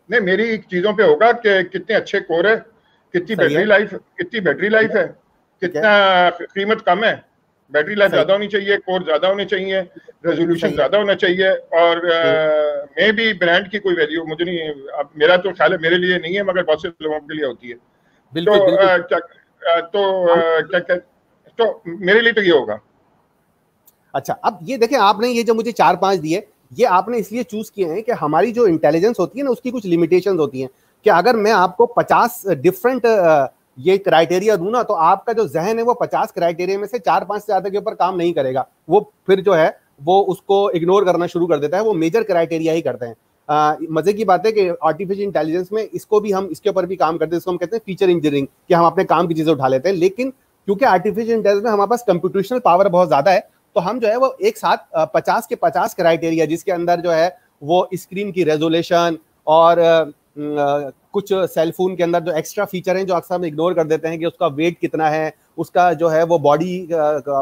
नहीं, मेरी चीजों पे होगा कि कितने अच्छे कोर है, कितनी बैटरी लाइफ है, कितना कीमत कम है, बैटरी लाइफ ज्यादा होनी चाहिए, कोर ज्यादा होने चाहिए, रेजोल्यूशन ज्यादा होना चाहिए, और मे भी ब्रांड की कोई वैल्यू मुझे नहीं, अब मेरा तो ख्याल है मेरे लिए नहीं है मगर बहुत से लोगों के लिए होती है। तो मेरे लिए तो ये होगा। अच्छा, अब ये देखें, आपने ये जो मुझे 4-5 दिए, ये आपने इसलिए चूज किए हैं कि हमारी जो इंटेलिजेंस होती है ना उसकी कुछ लिमिटेशंस होती हैं कि अगर मैं आपको 50 डिफरेंट ये क्राइटेरिया दूं ना तो आपका जो जहन है वो 50 क्राइटेरिया में से 4-5 से ज्यादा के ऊपर काम नहीं करेगा। वो फिर जो है वो उसको इग्नोर करना शुरू कर देता है, वो मेजर क्राइटेरिया ही करते हैं। मजे की बात है कि आर्टिफिशियल इंटेलिजेंस में इसको भी हम इसके ऊपर भी काम करते हैं, इसको हम कहते हैं फीचर इंजीनियरिंग, कि हम अपने काम की चीजें उठा लेते हैं। लेकिन क्योंकि आर्टिफिशियल इंटेलिजेंस में हमारे पास कंप्यूटेशनल पावर बहुत ज्यादा है तो हम जो है वो एक साथ 50 के 50 क्राइटेरिया, जिसके अंदर जो है वो स्क्रीन की रेजोल्यूशन और कुछ सेलफोन के अंदर जो एक्स्ट्रा फीचर हैं जो अक्सर हम इग्नोर कर देते हैं कि उसका वेट कितना है, उसका जो है वो बॉडी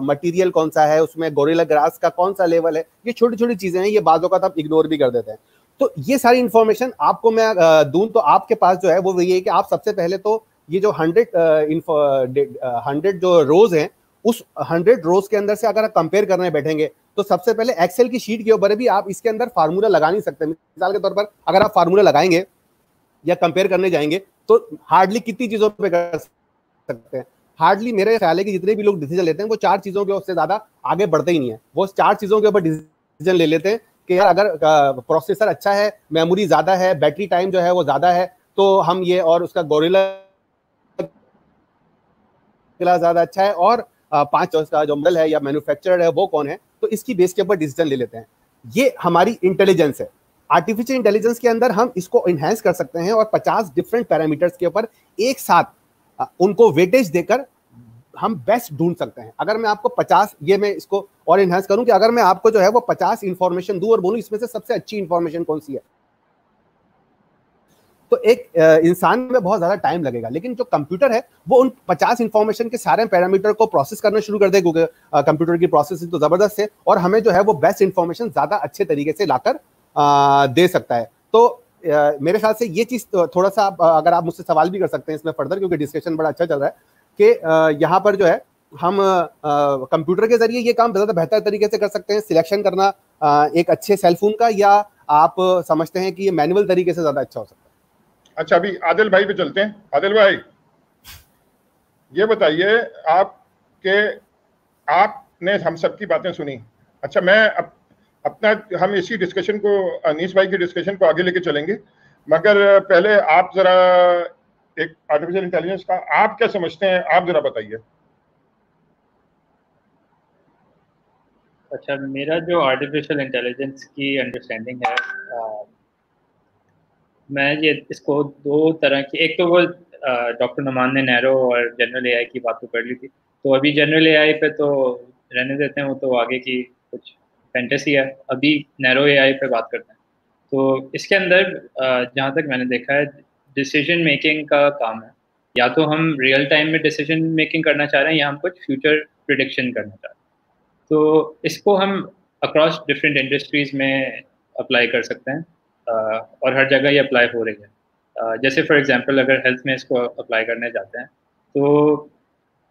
मटेरियल कौन सा है, उसमें गोरिल्ला ग्लास का कौन सा लेवल है, ये छोटी छोटी चीजें हैं, ये बाजों का आप इग्नोर भी कर देते हैं। तो ये सारी इंफॉर्मेशन आपको मैं दूं तो आपके पास जो है वो वही है कि आप सबसे पहले तो ये जो 100 जो रोज हैं उस 100 रोज के अंदर से अगर आप कंपेयर करने बैठेंगे तो सबसे पहले एक्सेल की शीट के ऊपर भी आप इसके अंदर फार्मूला लगा नहीं सकते। मिसाल के तौर पर अगर आप फार्मूला लगाएंगे या कंपेयर करने जाएंगे तो हार्डली कितनी चीजों पे कर सकते हैं? हार्डली मेरे ख्याल है कि जितने भी लोग डिसीजन लेते हैं वो 4 चीजों के उससे ज्यादा आगे बढ़ते ही नहीं है। वो 4 चीजों के ऊपर डिसीजन ले लेते हैं कि यार अगर प्रोसेसर अच्छा है, मेमोरी ज्यादा है, बैटरी टाइम जो है वो ज्यादा है तो हम ये, और उसका गोरिल्ला ग्लास ज्यादा अच्छा है, और 5 का जो मॉडल है या मैन्युफैक्चरर है वो कौन है, तो इसकी बेस के ऊपर डिसीजन ले लेते हैं। ये हमारी इंटेलिजेंस है। आर्टिफिशियल इंटेलिजेंस के अंदर हम इसको इनहेंस कर सकते हैं और 50 डिफरेंट पैरामीटर्स के ऊपर एक साथ उनको वेटेज देकर हम बेस्ट ढूंढ सकते हैं। अगर मैं आपको 50, ये मैं इसको और इनहेंस करूं कि अगर मैं आपको जो है वो 50 इंफॉर्मेशन दूं और बोलूं इसमें से सबसे अच्छी इंफॉर्मेशन कौन सी है, तो एक इंसान में बहुत ज्यादा टाइम लगेगा। लेकिन जो कंप्यूटर है वो उन 50 इंफॉर्मेशन के सारे पैरामीटर को प्रोसेस करना शुरू कर देगा, क्योंकि कंप्यूटर की प्रोसेसिंग तो जबरदस्त है और हमें जो है वो बेस्ट इंफॉर्मेशन ज्यादा अच्छे तरीके से लाकर दे सकता है। तो मेरे ख्याल से ये चीज थोड़ा सा, अगर आप मुझसे सवाल भी कर सकते हैं इसमें फर्दर, क्योंकि डिस्कशन बड़ा अच्छा चल रहा है, कि यहाँ पर जो है हम कंप्यूटर के जरिए ये काम ज़्यादा बेहतर तरीके से कर सकते हैं, सिलेक्शन करना एक अच्छे सेलफोन का, या आप समझते हैं कि ये मैनुअल तरीके से ज़्यादा अच्छा हो सकता है? अच्छा, अभी आदिल भाई पे चलते हैं। आदिल भाई, ये बताइए आपने हम सब की बातें सुनी। अच्छा, मैं हम इसी डिस्कशन को, अनीस भाई की डिस्कशन को आगे लेके चलेंगे, मगर पहले आप जरा एक आर्टिफिशियल इंटेलिजेंस का आप क्या समझते हैं, आप जरा बताइए। अच्छा, मेरा जो आर्टिफिशियल इंटेलिजेंस की अंडरस्टैंडिंग है, मैं ये इसको दो तरह की, एक तो वो डॉक्टर नुमान ने नैरो और जनरल एआई की बात तो कर ली थी, तो अभी जनरल एआई पे तो रहने देते हैं, वो तो आगे की कुछ फैंटेसी है, अभी नैरो एआई पे बात करते हैं। तो इसके अंदर जहाँ तक मैंने देखा है, डिसीजन मेकिंग का काम है, या तो हम रियल टाइम में डिसीजन मेकिंग करना चाह रहे हैं या हम कुछ फ्यूचर प्रिडिक्शन करना चाह रहे हैं। तो इसको हम अक्रॉस डिफरेंट इंडस्ट्रीज में अप्लाई कर सकते हैं, और हर जगह ये अप्लाई हो रही है। जैसे फॉर एग्जांपल अगर हेल्थ में इसको अप्लाई करने जाते हैं, तो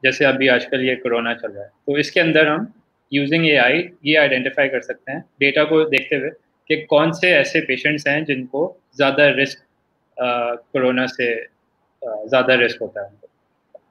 जैसे अभी आजकल ये कोरोना चल रहा है, तो इसके अंदर हम यूजिंग एआई ये आइडेंटिफाई कर सकते हैं डेटा को देखते हुए कि कौन से ऐसे पेशेंट्स हैं जिनको ज़्यादा रिस्क, कोरोना से ज़्यादा रिस्क होता है उनको,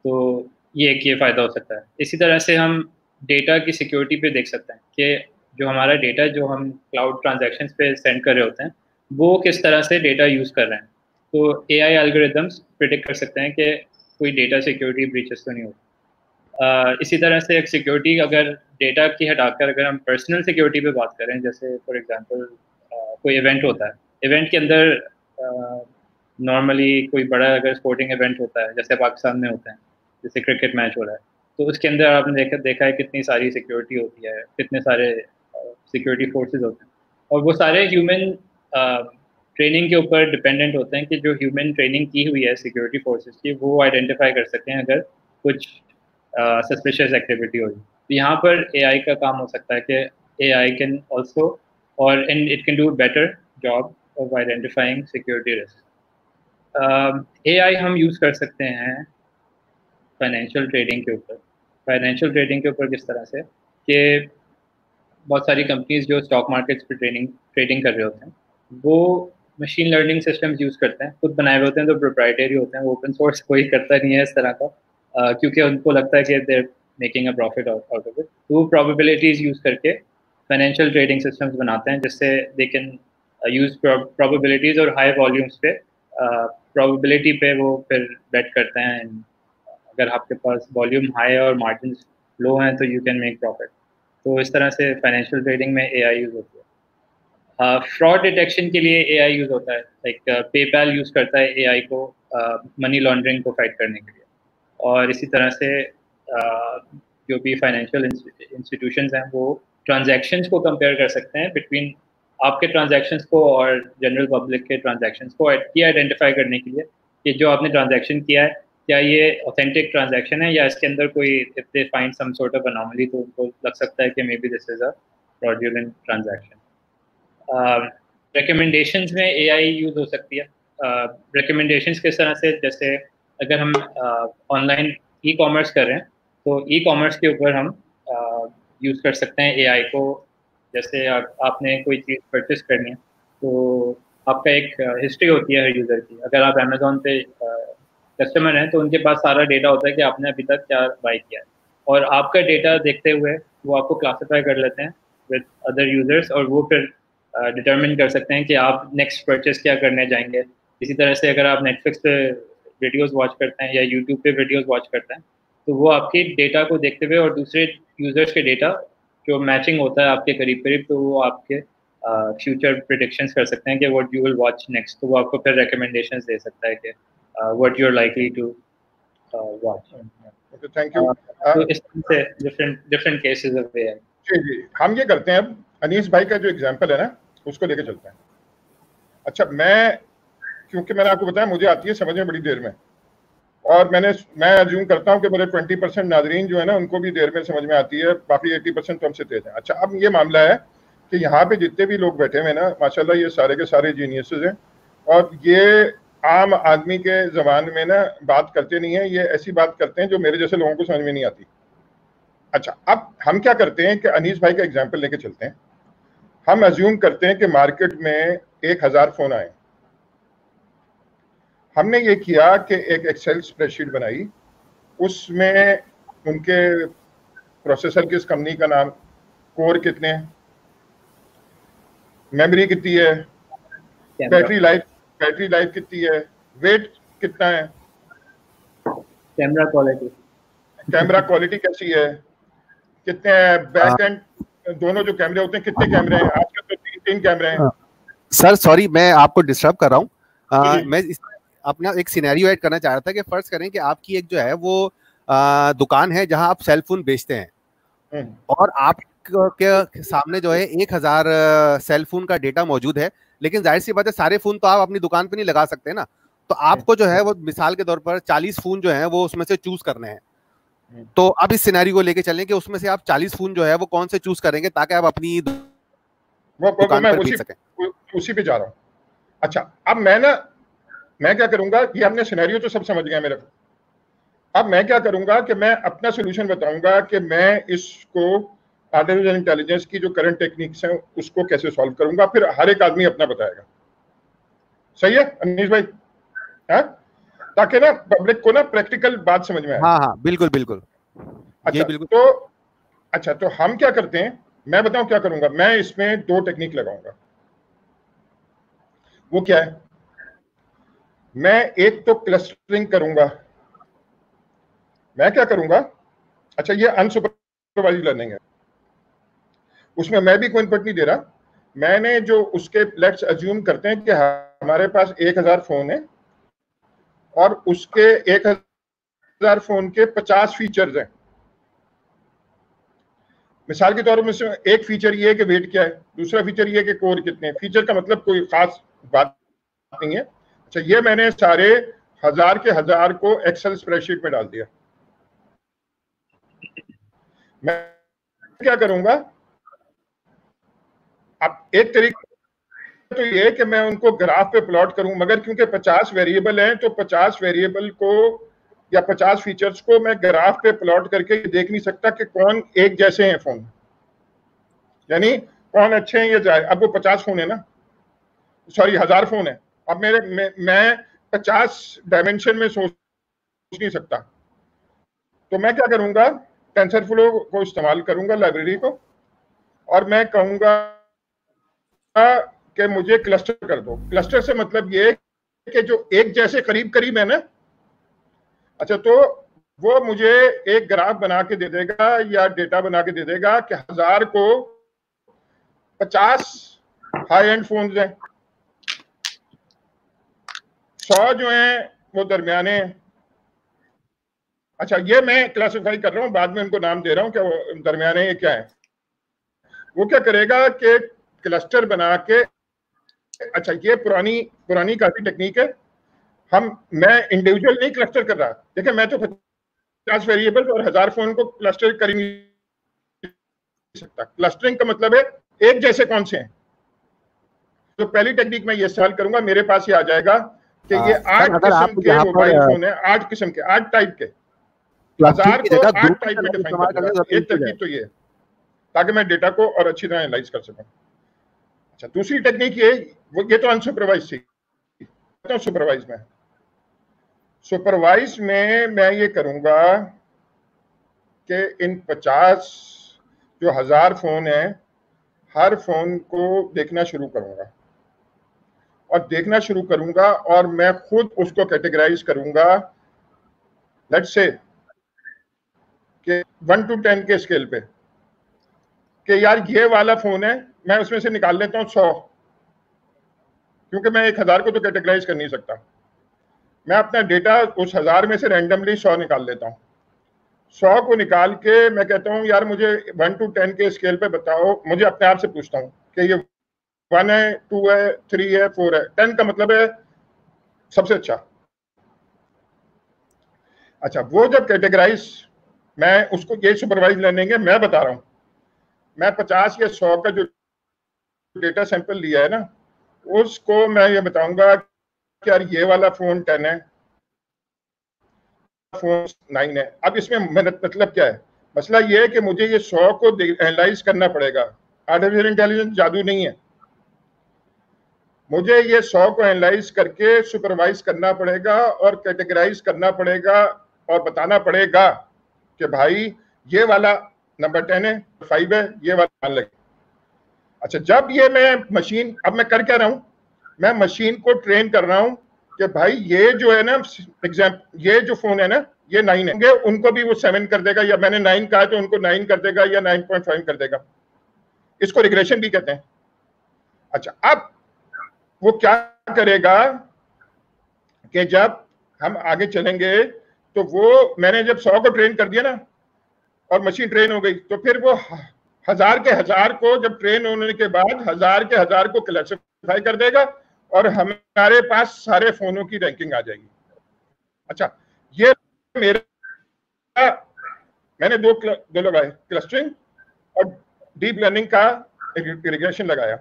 तो ये एक ये फ़ायदा हो सकता है। इसी तरह से हम डेटा की सिक्योरिटी पे देख सकते हैं कि जो हमारा डेटा जो हम क्लाउड ट्रांजैक्शंस पे सेंड कर रहे होते हैं, वो किस तरह से डेटा यूज़ कर रहे हैं। तो एआई एल्गोरिदम्स प्रिडिक्ट कर सकते हैं कि कोई डेटा सिक्योरिटी ब्रीचेस तो नहीं होती। इसी तरह से एक सिक्योरिटी, अगर डेटा की हटाकर अगर हम पर्सनल सिक्योरिटी पे बात करें, जैसे फॉर एग्जांपल कोई इवेंट होता है, इवेंट के अंदर नॉर्मली कोई बड़ा अगर स्पोर्टिंग इवेंट होता है, जैसे पाकिस्तान में होता है, जैसे क्रिकेट मैच हो रहा है, तो उसके अंदर आपने देखा है कितनी सारी सिक्योरिटी होती है, कितने सारे सिक्योरिटी फोर्सेस होते हैं, और वो सारे ह्यूमन ट्रेनिंग के ऊपर डिपेंडेंट होते हैं कि जो ह्यूमन ट्रेनिंग की हुई है सिक्योरिटी फोर्सेस की, वो आइडेंटिफाई कर सकते हैं अगर कुछ सस्पिशियस एक्टिविटी हो रही। तो यहाँ पर एआई का काम हो सकता है कि एआई कैन ऑल्सो और and it can do better job of identifying security risk. AI हम यूज़ कर सकते हैं फाइनेंशियल ट्रेडिंग के ऊपर। फाइनेंशियल ट्रेडिंग के ऊपर किस तरह से कि बहुत सारी कंपनीज जो स्टॉक मार्केट्स पे ट्रेडिंग कर रहे होते हैं, वो मशीन लर्निंग सिस्टम्स यूज़ करते हैं, खुद बनाए हुए होते हैं, तो प्रोप्राइटरी होते हैं, वो ओपन सोर्स कोई करता नहीं है इस तरह का, क्योंकि उनको लगता है कि they're making a profit out of it. तो वो प्रोबेबिलिटीज़ यूज़ करके फाइनेंशियल ट्रेडिंग सिस्टम्स बनाते हैं, जिससे दे कैन यूज़ प्रोबेबिलिटीज़ और हाई वॉल्यूम्स पे प्रोबेबिलिटी पे वो फिर बेट करते हैं। अगर आपके पास वॉल्यूम हाई और मार्जिन लो हैं तो यू कैन मेक प्रॉफिट। तो इस तरह से फाइनेंशियल ट्रेडिंग में एआई यूज़ होती है। फ्रॉड डिटेक्शन के लिए एआई यूज़ होता है, लाइक पेपैल यूज़ करता है एआई को मनी लॉन्ड्रिंग को फाइट करने के लिए। और इसी तरह से जो भी फाइनेंशियल इंस्टीट्यूशंस हैं, वो ट्रांजैक्शंस को कंपेयर कर सकते हैं बिटवीन आपके ट्रांजैक्शंस को और जनरल पब्लिक के ट्रांजैक्शंस को, ये आइडेंटिफाई करने के लिए कि जो आपने ट्रांजैक्शन किया है क्या ये ऑथेंटिक ट्रांजैक्शन है या इसके अंदर कोई, if they find some sort of anomaly, तो उनको लग सकता है कि maybe this is a fraudulent transaction. Recommendations में एआई यूज़ हो सकती है। रिकमेंडेशंस किस तरह से, जैसे अगर हम ऑनलाइन ई कॉमर्स कर रहे हैं, तो ई कॉमर्स के ऊपर हम यूज़ कर सकते हैं एआई को। जैसे आपने कोई चीज़ परचेस करनी है, तो आपका एक हिस्ट्री होती है हर यूज़र की। अगर आप अमेज़ॉन पे कस्टमर हैं, तो उनके पास सारा डेटा होता है कि आपने अभी तक क्या बाई किया है, और आपका डेटा देखते हुए वो आपको क्लासिफाई कर लेते हैं विद अदर यूज़र्स, और वो फिर डिटरमिन कर सकते हैं कि आप नेक्स्ट परचेस क्या करने जाएंगे। इसी तरह से अगर आप नेटफ्लिक्स पे वीडियोस वॉच करते हैं या यूट्यूब पे वीडियोस वॉच करते हैं, तो वो आपके डेटा को देखते हुए और दूसरे यूज़र्स के डेटा जो मैचिंग होता है आपके करीब करीब, तो वो आपके फ्यूचर प्रिडिक्शंस कर सकते हैं कि what you will watch next. तो वो आपको फिर रिकमेंडेशंस दे सकता है कि what you're likely to watch. Okay, thank you. तो इस तरह से different cases of AI. जी, हम ये करते हैं, अब अनीस भाई का जो एग्जांपल है ना, उसको लेके चलते हैं। अच्छा, क्योंकि मैंने आपको बताया मुझे आती है समझ में बड़ी देर में, और मैं अज्यूम करता हूँ कि मेरे 20% नाजरीन जो है ना, उनको भी देर में समझ में आती है, बाकी 80% तो हमसे तेज है। अच्छा, अब ये मामला है कि यहाँ पे जितने भी लोग बैठे हुए हैं ना, माशाल्लाह ये सारे के सारे जीनियसेस हैं, और ये आम आदमी के जबान में ना बात करते नहीं है, ये ऐसी बात करते हैं जो मेरे जैसे लोगों को समझ में नहीं आती। अच्छा, अब हम क्या करते हैं कि अनीस भाई का एग्जाम्पल लेके चलते हैं। हम अज्यूम करते हैं कि मार्केट में 1000 फोन आए। हमने ये किया कि एक एक्सेल स्प्रेडशीट बनाई, उसमें उनके प्रोसेसर किस कंपनी का नाम, कोर कितने हैं, मेमोरी कितनी है, बैटरी लाइफ कितनी है, वेट कितना है, कैमरा क्वालिटी कैसी है, कितने बैक एंड दोनों जो कैमरे होते हैं कितने कैमरे हैं, आजकल तो 3 कैमरे हैं। सर सॉरी, मैं आपको डिस्टर्ब कर रहा हूँ। मैं अपना एक सिनेरियो ऐड करना चाह रहा था कि फर्ज करें कि आपकी एक जो है वो दुकान है जहां आप सेल फोन बेचते हैं और आप के सामने जो है 1000 सेल फोन का डेटा मौजूद है, लेकिन जाहिर सी बात है सारे फोन तो आप अपनी दुकान पे नहीं लगा सकते ना, तो आपको जो है वो मिसाल के तौर पर 40 फोन जो है वो उसमें से चूज करने हैं। तो अब इस सिनेरियो को लेके चलें कि उसमें से आप 40 फोन जो है वो कौन से चूज करेंगे ताकि आप अपनी दुकान पर बेच सकें। उसी पे जा रहा हूँ। अच्छा, अब मैं क्या करूंगा, ये हमने सिनेरियो तो सब समझ गया मेरे को। अब मैं क्या करूंगा कि मैं अपना सोल्यूशन बताऊंगा कि मैं इसको आर्टिफिशियल इंटेलिजेंस की जो करंट टेक्निक्स हैं उसको कैसे सॉल्व करूंगा, फिर हर एक आदमी अपना बताएगा। सही है अनीस भाई? है, ताकि ना पब्लिक को ना प्रैक्टिकल बात समझ में आए। हाँ, बिल्कुल। अच्छा, तो अच्छा, तो हम क्या करते हैं, मैं बताऊं क्या करूंगा। मैं इसमें 2 टेक्निक लगाऊंगा। वो क्या है? मैं एक तो क्लस्टरिंग करूंगा। मैं क्या करूंगा, अच्छा ये अनसुपरवाइज्ड लर्निंग है, उसमें मैं भी कोई इनपुट नहीं दे रहा। मैंने जो उसके, लेट्स अज्यूम करते हैं कि हमारे पास 1000 फोन है और उसके 1000 फोन के 50 फीचर्स हैं। मिसाल के तौर पर से एक फीचर ये है कि वेट क्या है, दूसरा फीचर ये है कि कोर कितने हैं। फीचर का मतलब कोई खास बात नहीं है। अच्छा, ये मैंने सारे 1000 के 1000 को एक्सेल स्प्रेडशीट में डाल दिया। मैं क्या करूंगा, अब एक तरीका तो ये है कि मैं उनको ग्राफ पे प्लॉट करूं, मगर क्योंकि 50 वेरिएबल हैं तो 50 वेरिएबल को या 50 फीचर्स को मैं ग्राफ पे प्लॉट करके देख नहीं सकता कि कौन एक जैसे हैं फोन, यानी कौन अच्छे हैं या जाए। अब वो 50 फोन है ना, सॉरी 1000 फोन है। अब मैं 50 डायमेंशन में सोच नहीं सकता, तो मैं क्या करूंगा, टेंसरफ्लो को इस्तेमाल करूंगा, लाइब्रेरी को, और मैं कहूंगा कि मुझे क्लस्टर कर दो। क्लस्टर से मतलब ये कि जो एक जैसे करीब करीब है ना, अच्छा, तो वो मुझे एक ग्राफ बना के दे देगा या डेटा बना के दे देगा कि 1000 को 50 हाई एंड फोन हैं, 100 जो हैं वो दरमियाने हैं। अच्छा, ये मैं क्लासिफाई कर रहा हूँ, बाद में उनको नाम दे रहा हूँ कि दरमियाने ये क्या है। वो क्या करेगा कि क्लस्टर बना के, अच्छा ये पुरानी काफी टेक्निक है, मैं इंडिविजुअल नहीं क्लस्टर कर रहा। देखिए, मैं तो 50 वेरिएबल और 1000 फोन को क्लस्टर कर ही नहीं सकता। क्लस्टरिंग का मतलब है एक जैसे कौन से हैं। तो पहली टेक्निक मैं ये इस्तेमाल करूंगा, मेरे पास ये आ जाएगा कि ये 8 किस्म के मोबाइल फोन है, 8 किस्म के, 8 टाइप के, 1000 को 8 टाइप में डिफाइन कर। एक तरकीब तो ये है ताकि मैं डेटा को और अच्छी तरह एनालाइज कर सकूं। अच्छा, दूसरी टेक्निक ये तो अनसुपरवाइज थी, तो सुपरवाइज में, सुपरवाइज में मैं ये करूंगा कि इन 50 जो 1000 फोन हैं, हर फोन को देखना शुरू करूंगा और मैं खुद उसको कैटेगराइज करूंगा, लेट्स से कि 1 to 10 के स्केल पे, कि यार ये वाला फोन है, मैं उसमें से निकाल लेता हूँ 100, क्योंकि मैं 1000 को तो कैटेगराइज कर नहीं सकता। मैं अपना डेटा उस 1000 में से रैंडमली 100 निकाल लेता हूँ। 100 को निकाल के मैं कहता हूँ यार मुझे 1 to 10 के स्केल पे बताओ। मुझे अपने आप से पूछता हूँ कि ये 1 है, 2 है, 3 है, 4 है, 10 का मतलब है सबसे अच्छा। अच्छा, वो जब कैटेगराइज, मैं उसको, ये सुपरवाइज लर्निंग है, मैं बता रहा हूँ, मैं 50 या 100 का जो डेटा सैंपल लिया है ना, उसको मैं ये बताऊंगा कि यार ये वाला फोन 10 है, फोन 9 है। अब इसमें मतलब क्या है? मसला ये है कि मुझे ये 100 को एनालाइज करना पड़ेगा। आर्टिफिशियल इंटेलिजेंस जादू नहीं है। मुझे ये 100 को एनालाइज करके सुपरवाइज करना पड़ेगा और कैटेगराइज करना पड़ेगा और बताना पड़ेगा कि भाई ये वाला नंबर 10 है, 5 है, ये वाला लगे। अच्छा, जब ये मैं मशीन, अब मैं कर क्या रहा हूं, मैं मशीन को ट्रेन कर रहा हूं कि भाई ये जो है ना, ये जो फोन है ना, ये 9 है, उनको भी वो 7 कर देगा, या मैंने 9 कहा तो उनको 9 कर देगा या 9.5 कर देगा। इसको रिग्रेशन भी कहते हैं। अच्छा, अब वो क्या करेगा कि जब हम आगे चलेंगे तो वो, मैंने जब 100 को ट्रेन कर दिया ना और मशीन ट्रेन हो गई, तो फिर वो 1000 के 1000 को, जब ट्रेन होने के बाद 1000 के 1000 को क्लासिफाई कर देगा और हमारे पास सारे फोनों की रैंकिंग आ जाएगी। अच्छा, ये मेरा, मैंने दो लगाए, क्लस्टरिंग और डीप लर्निंग का रिग्रेशन लगाया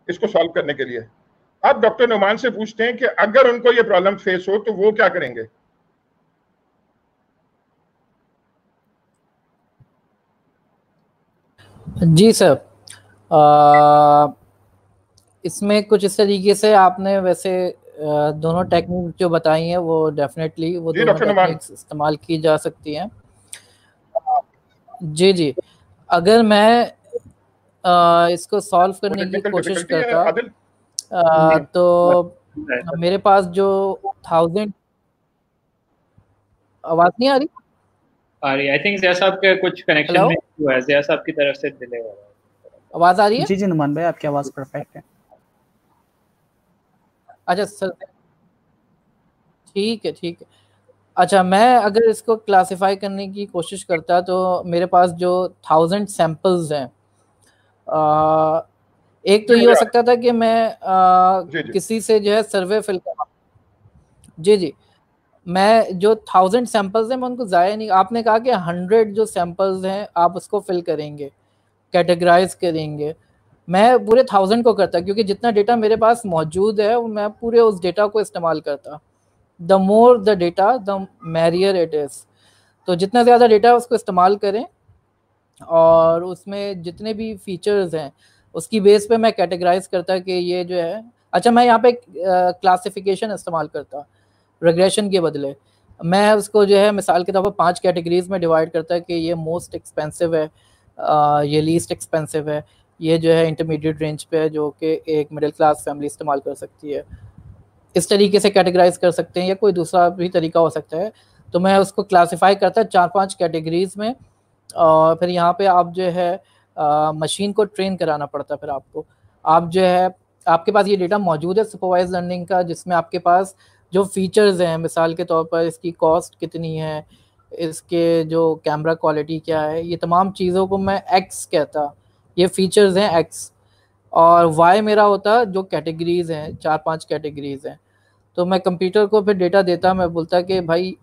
इसको सॉल्व करने के लिए। अब डॉक्टर नुमान से पूछते हैं कि अगर उनको ये प्रॉब्लम फेस हो तो वो क्या करेंगे। जी सर, इसमें कुछ इस तरीके से आपने वैसे दोनों टेक्निक जो बताई हैं वो डेफिनेटली वो दोनों टेक्निक्स इस्तेमाल की जा सकती हैं। जी जी, अगर मैं इसको सॉल्व करने की कोशिश करता तो मेरे पास जो 1000, आवाज नहीं आ रही? आई थिंक ज़िया साहब के कुछ कनेक्शन में हुआ है, ज़िया साहब की तरफ से डिले हो रहा है। आवाज आ रही है? जी जी नुमान भाई, आपकी आवाज परफेक्ट है। अच्छा सर, ठीक है ठीक है। अच्छा, मैं अगर इसको क्लासिफाई करने की कोशिश करता तो मेरे पास जो 1000 सैंपल्स हैं, एक तो ये हो सकता था कि मैं किसी से जो है सर्वे फिल करवा। जी जी, मैं जो 1000 सैंपल्स हैं मैं उनको ज़ाया नहीं, आपने कहा कि 100 जो सैंपल्स हैं आप उसको फिल करेंगे, कैटेगराइज करेंगे। मैं पूरे 1000 को करता क्योंकि जितना डेटा मेरे पास मौजूद है वो मैं पूरे उस डेटा को इस्तेमाल करता। The more the data the merrier it is. तो जितना ज़्यादा डेटा उसको इस्तेमाल करें और उसमें जितने भी फीचर्स हैं उसकी बेस पे मैं कैटेगराइज करता कि ये जो है। अच्छा, मैं यहाँ पे क्लासिफिकेशन इस्तेमाल करता रिग्रेशन के बदले। मैं उसको जो है मिसाल के तौर पर 5 कैटेगरीज में डिवाइड करता कि ये मोस्ट एक्सपेंसिव है, ये लीस्ट एक्सपेंसिव है, ये जो है इंटरमीडिएट रेंज पे है जो कि एक मिडिल क्लास फैमिली इस्तेमाल कर सकती है। इस तरीके से कैटेगराइज कर सकते हैं या कोई दूसरा भी तरीका हो सकता है। तो मैं उसको क्लासिफाई करता 4-5 कैटेगरीज में, और फिर यहाँ पे आप जो है मशीन को ट्रेन कराना पड़ता। फिर आपको, आप जो है, आपके पास ये डेटा मौजूद है सुपरवाइज लर्निंग का, जिसमें आपके पास जो फीचर्स हैं, मिसाल के तौर पर इसकी कॉस्ट कितनी है, इसके जो कैमरा क्वालिटी क्या है, ये तमाम चीज़ों को मैं एक्स कहता, ये फीचर्स हैं एक्स, और वाई मेरा होता जो कैटेगरीज हैं, 4-5 कैटेगरीज हैं। तो मैं कंप्यूटर को फिर डेटा देता, मैं बोलता कि भाई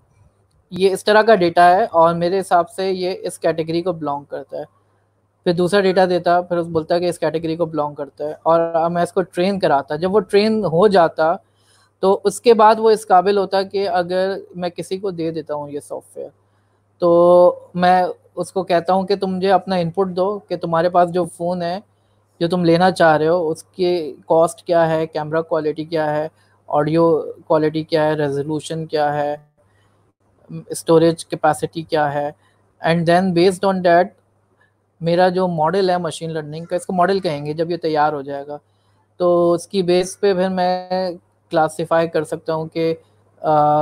ये इस तरह का डेटा है और मेरे हिसाब से ये इस कैटेगरी को बिलोंग करता है। फिर दूसरा डेटा देता, फिर उस बोलता कि इस कैटेगरी को बिलोंग करता है, और मैं इसको ट्रेन कराता। जब वो ट्रेन हो जाता तो उसके बाद वो इस काबिल होता कि अगर मैं किसी को दे देता हूँ ये सॉफ्टवेयर, तो मैं उसको कहता हूँ कि तुम मुझे अपना इनपुट दो कि तुम्हारे पास जो फ़ोन है जो तुम लेना चाह रहे हो उसकी कॉस्ट क्या है, कैमरा क्वालिटी क्या है, ऑडियो क्वालिटी क्या है, रेजोल्यूशन क्या है, स्टोरेज कैपेसिटी क्या है, and then based on that मेरा जो मॉडल है मशीन लर्निंग का, इसको मॉडल कहेंगे जब ये तैयार हो जाएगा, तो उसकी बेस पे फिर मैं क्लासिफाई कर सकता हूँ कि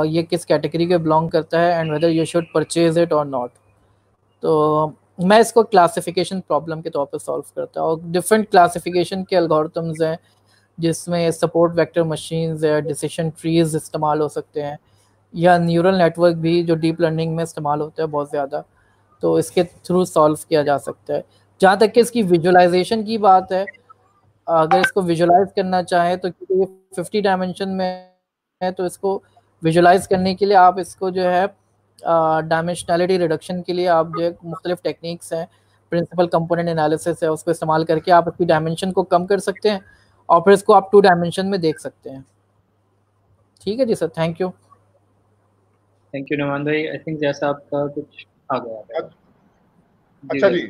ये किस कैटेगरी के बिलोंग करता है and whether you should purchase it और नॉट। तो मैं इसको क्लासिफिकेशन प्रॉब्लम के तौर पर सॉल्व करता हूँ। और डिफरेंट क्लासिफिकेशन के एल्गोरिथम्स हैं जिसमें सपोर्ट वेक्टर मशीन्स है, डिसीजन ट्रीज इस्तेमाल हो सकते हैं, या न्यूरल नेटवर्क भी जो डीप लर्निंग में इस्तेमाल होता है बहुत ज़्यादा, तो इसके थ्रू सॉल्व किया जा सकता है। जहाँ तक कि इसकी विजुअलाइजेशन की बात है, अगर इसको विजुअलाइज करना चाहें तो ये 50 डायमेंशन में है, तो इसको विजुअलाइज करने के लिए आप इसको जो है डायमेंशनैलिटी रिडक्शन के लिए आप जो है मुख्तलिफ टेक्निक्स हैं, प्रिंसिपल कंपोनेंट एनालिसिस है, उसको इस्तेमाल करके आप इसकी डायमेंशन को कम कर सकते हैं और फिर इसको आप 2 डायमेंशन में देख सकते हैं। ठीक है जी सर, थैंक यू नुमान भाई। आई थिंक जैसा आपका कुछ आ गया। अच्छा जी,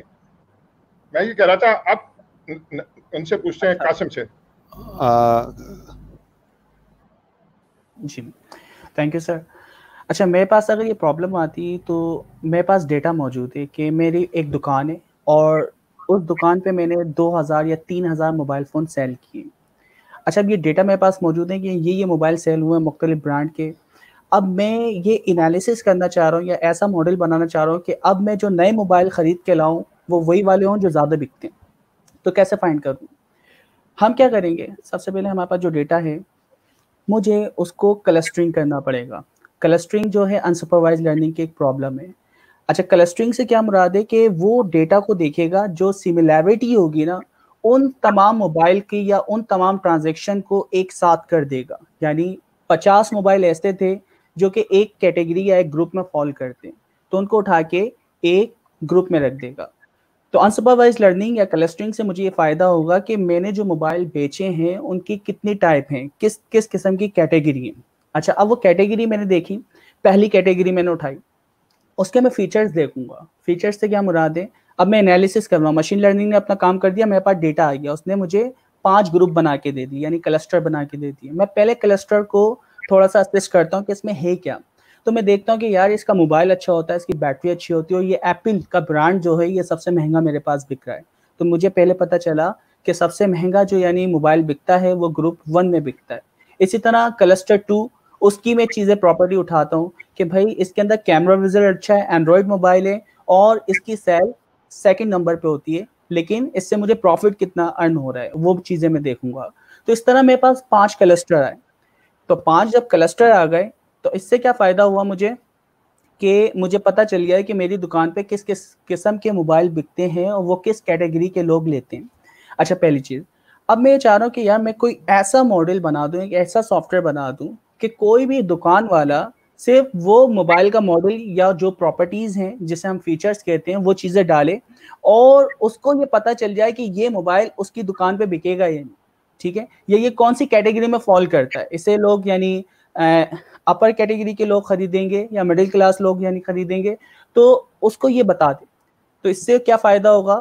मैं ये कह रहा था आप उनसे पूछते हैं, कासिम से। जी थैंक यू सर। अच्छा, मेरे पास अगर ये प्रॉब्लम आती तो मेरे पास डेटा मौजूद है कि मेरी एक दुकान है और उस दुकान पे मैंने 2000 या 3000 मोबाइल फ़ोन सेल किए। अच्छा, अब ये डेटा मेरे पास मौजूद है कि ये मोबाइल सेल हुए हैं मुख्तलिफ ब्रांड के। अब मैं ये एनालिसिस करना चाह रहा हूँ या ऐसा मॉडल बनाना चाह रहा हूँ कि अब मैं जो नए मोबाइल ख़रीद के लाऊँ वो वही वाले हों जो ज़्यादा बिकते हैं। तो कैसे फाइंड करूँ? हम क्या करेंगे, सबसे पहले हमारे पास जो डेटा है मुझे उसको क्लस्टरिंग करना पड़ेगा। क्लस्टरिंग जो है अनसुपरवाइज्ड लर्निंग की एक प्रॉब्लम है। अच्छा, क्लस्टरिंग से क्या मुराद है कि वो डेटा को देखेगा जो सिमिलैरिटी होगी ना उन तमाम मोबाइल की या उन तमाम ट्रांजैक्शन को एक साथ कर देगा। यानी 50 मोबाइल ऐसे थे जो कि एक कैटेगरी या एक ग्रुप में फॉल करते हैं, तो उनको उठा के एक ग्रुप में रख देगा। तो अनसुपरवाइज्ड लर्निंग या क्लस्टरिंग से मुझे ये फ़ायदा होगा कि मैंने जो मोबाइल बेचे हैं उनकी कितनी टाइप हैं, किस किस किस्म की कैटेगरी है। अच्छा, अब वो कैटेगरी मैंने देखी, पहली कैटेगरी मैंने उठाई, उसके मैं फीचर्स देखूंगा। फीचर्स से क्या मुराद है, अब मैं एनालिसिस कर रहा हूँ, मशीन लर्निंग ने अपना काम कर दिया, मेरे पास डेटा आ गया, उसने मुझे 5 ग्रुप बना के दे दी, यानी क्लस्टर बना के दे दिए। मैं पहले क्लस्टर को थोड़ा सा असेस करता हूँ कि इसमें है क्या। तो मैं देखता हूँ कि यार इसका मोबाइल अच्छा होता है, इसकी बैटरी अच्छी होती है और ये एप्पल का ब्रांड जो है ये सबसे महंगा मेरे पास बिक रहा है। तो मुझे पहले पता चला कि सबसे महंगा जो यानी मोबाइल बिकता है वो ग्रुप 1 में बिकता है। इसी तरह क्लस्टर 2, उसकी मैं चीज़ें प्रॉपर्टी उठाता हूँ कि भाई इसके अंदर कैमरा रिजल्ट अच्छा है, एंड्रॉयड मोबाइल है और इसकी सेल सेकंड नंबर पे होती है, लेकिन इससे मुझे प्रॉफिट कितना अर्न हो रहा है वो चीज़ें मैं देखूंगा। तो इस तरह मेरे पास 5 क्लस्टर आए। तो 5 जब क्लस्टर आ गए तो इससे क्या फ़ायदा हुआ मुझे कि मुझे पता चल गया है कि मेरी दुकान पे किस किस किस्म के मोबाइल बिकते हैं और वो किस कैटेगरी के लोग लेते हैं। अच्छा, पहली चीज़। अब मैं ये चाह रहा हूँ कि यार मैं कोई ऐसा मॉडल बना दूँ, एक ऐसा सॉफ्टवेयर बना दूँ कि कोई भी दुकान वाला सिर्फ वो मोबाइल का मॉडल या जो प्रॉपर्टीज़ हैं जिसे हम फीचर्स कहते हैं वो चीज़ें डाले और उसको ये पता चल जाए कि ये मोबाइल उसकी दुकान पे बिकेगा या नहीं, ठीक है, या ये कौन सी कैटेगरी में फॉल करता है। इसे लोग यानी अपर कैटेगरी के लोग खरीदेंगे या मिडिल क्लास लोग यानी खरीदेंगे, तो उसको ये बता दें। तो इससे क्या फ़ायदा होगा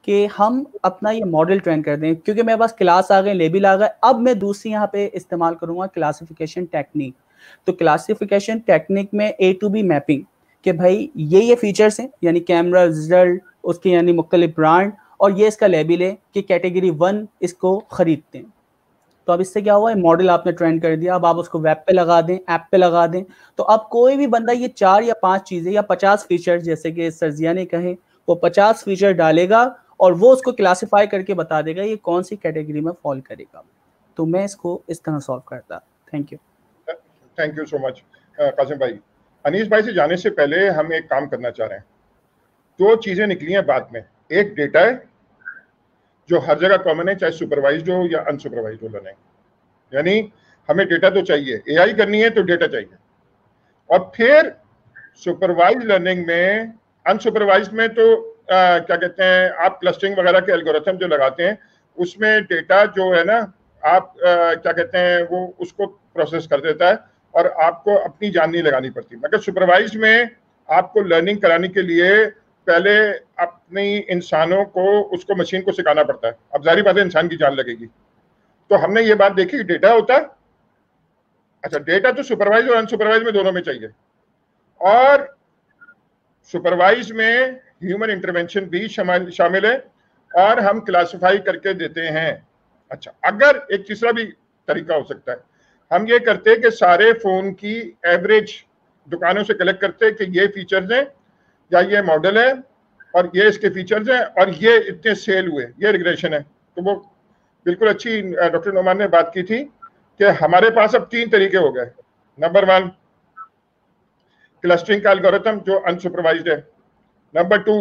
कि हम अपना ये मॉडल ट्रेन कर दें, क्योंकि मेरे पास क्लास आ गए, लेबल आ गए। अब मैं दूसरी यहाँ पे इस्तेमाल करूँगा क्लासिफिकेशन टेक्निक। तो क्लासिफिकेशन टेक्निक में A to B मैपिंग कि भाई ये फीचर्स हैं, यानी कैमरा रिजल्ट उसके यानी मुख्तलिफ ब्रांड, और ये इसका लेबल है कि कैटेगरी 1 इसको खरीदते हैं। तो अब इससे क्या हुआ, मॉडल आपने ट्रेन कर दिया, अब आप उसको वेब पे लगा दें, ऐप पे लगा दें, तो अब कोई भी बंदा ये 4 या 5 चीज़ें या 50 फीचर जैसे कि सर्जिया ने कहे, वो 50 फीचर डालेगा और वो उसको क्लासिफाई करके बता देगा ये कौन सी कैटेगरी में फॉल करेगा। तो मैं इसको इस तरह सॉल्व करता। Thank you so much Qasim भाई। अनीस भाई से जाने से पहले हम एक काम करना चाह रहे हैं। 2 चीज़ें निकली हैं बाद में। एक डेटा है जो हर जगह कॉमन है, चाहे सुपरवाइज्ड हो या अनसुपरवाइज्ड हो लर्निंग, यानी हमें डेटा तो चाहिए, एआई करनी है तो डेटा चाहिए। और फिर सुपरवाइज्ड लर्निंग में, अनसुपरवाइज्ड में तो क्या कहते हैं, आप क्लस्टरिंग वगैरह के एल्गोरिथम जो लगाते हैं उसमें डेटा जो है ना, आप क्या कहते हैं वो उसको प्रोसेस कर देता है और आपको अपनी जान नहीं लगानी पड़ती। मगर सुपरवाइज्ड में आपको लर्निंग कराने के लिए पहले अपनी इंसानों को उसको मशीन को सिखाना पड़ता है। अब जाहिर बात है इंसान की जान लगेगी। तो हमने ये बात देखी, डेटा होता है। अच्छा, डेटा तो सुपरवाइज और अनसुपरवाइज में दोनों में चाहिए, और सुपरवाइज में ह्यूमन इंटरवेंशन भी शामिल है और हम क्लासिफाई करके देते हैं। अच्छा, अगर एक तीसरा भी तरीका हो सकता है, हम ये करते हैं कि सारे फोन की एवरेज दुकानों से कलेक्ट करते हैं कि ये फीचर्स हैं या ये मॉडल है और ये इसके फीचर्स हैं और ये इतने सेल हुए, ये रिग्रेशन है। तो वो बिल्कुल अच्छी डॉक्टर नोमान ने बात की थी कि हमारे पास अब 3 तरीके हो गए। नंबर 1 क्लस्टरिंग का एल्गोरिथम जो अनसुपरवाइज्ड है, नंबर 2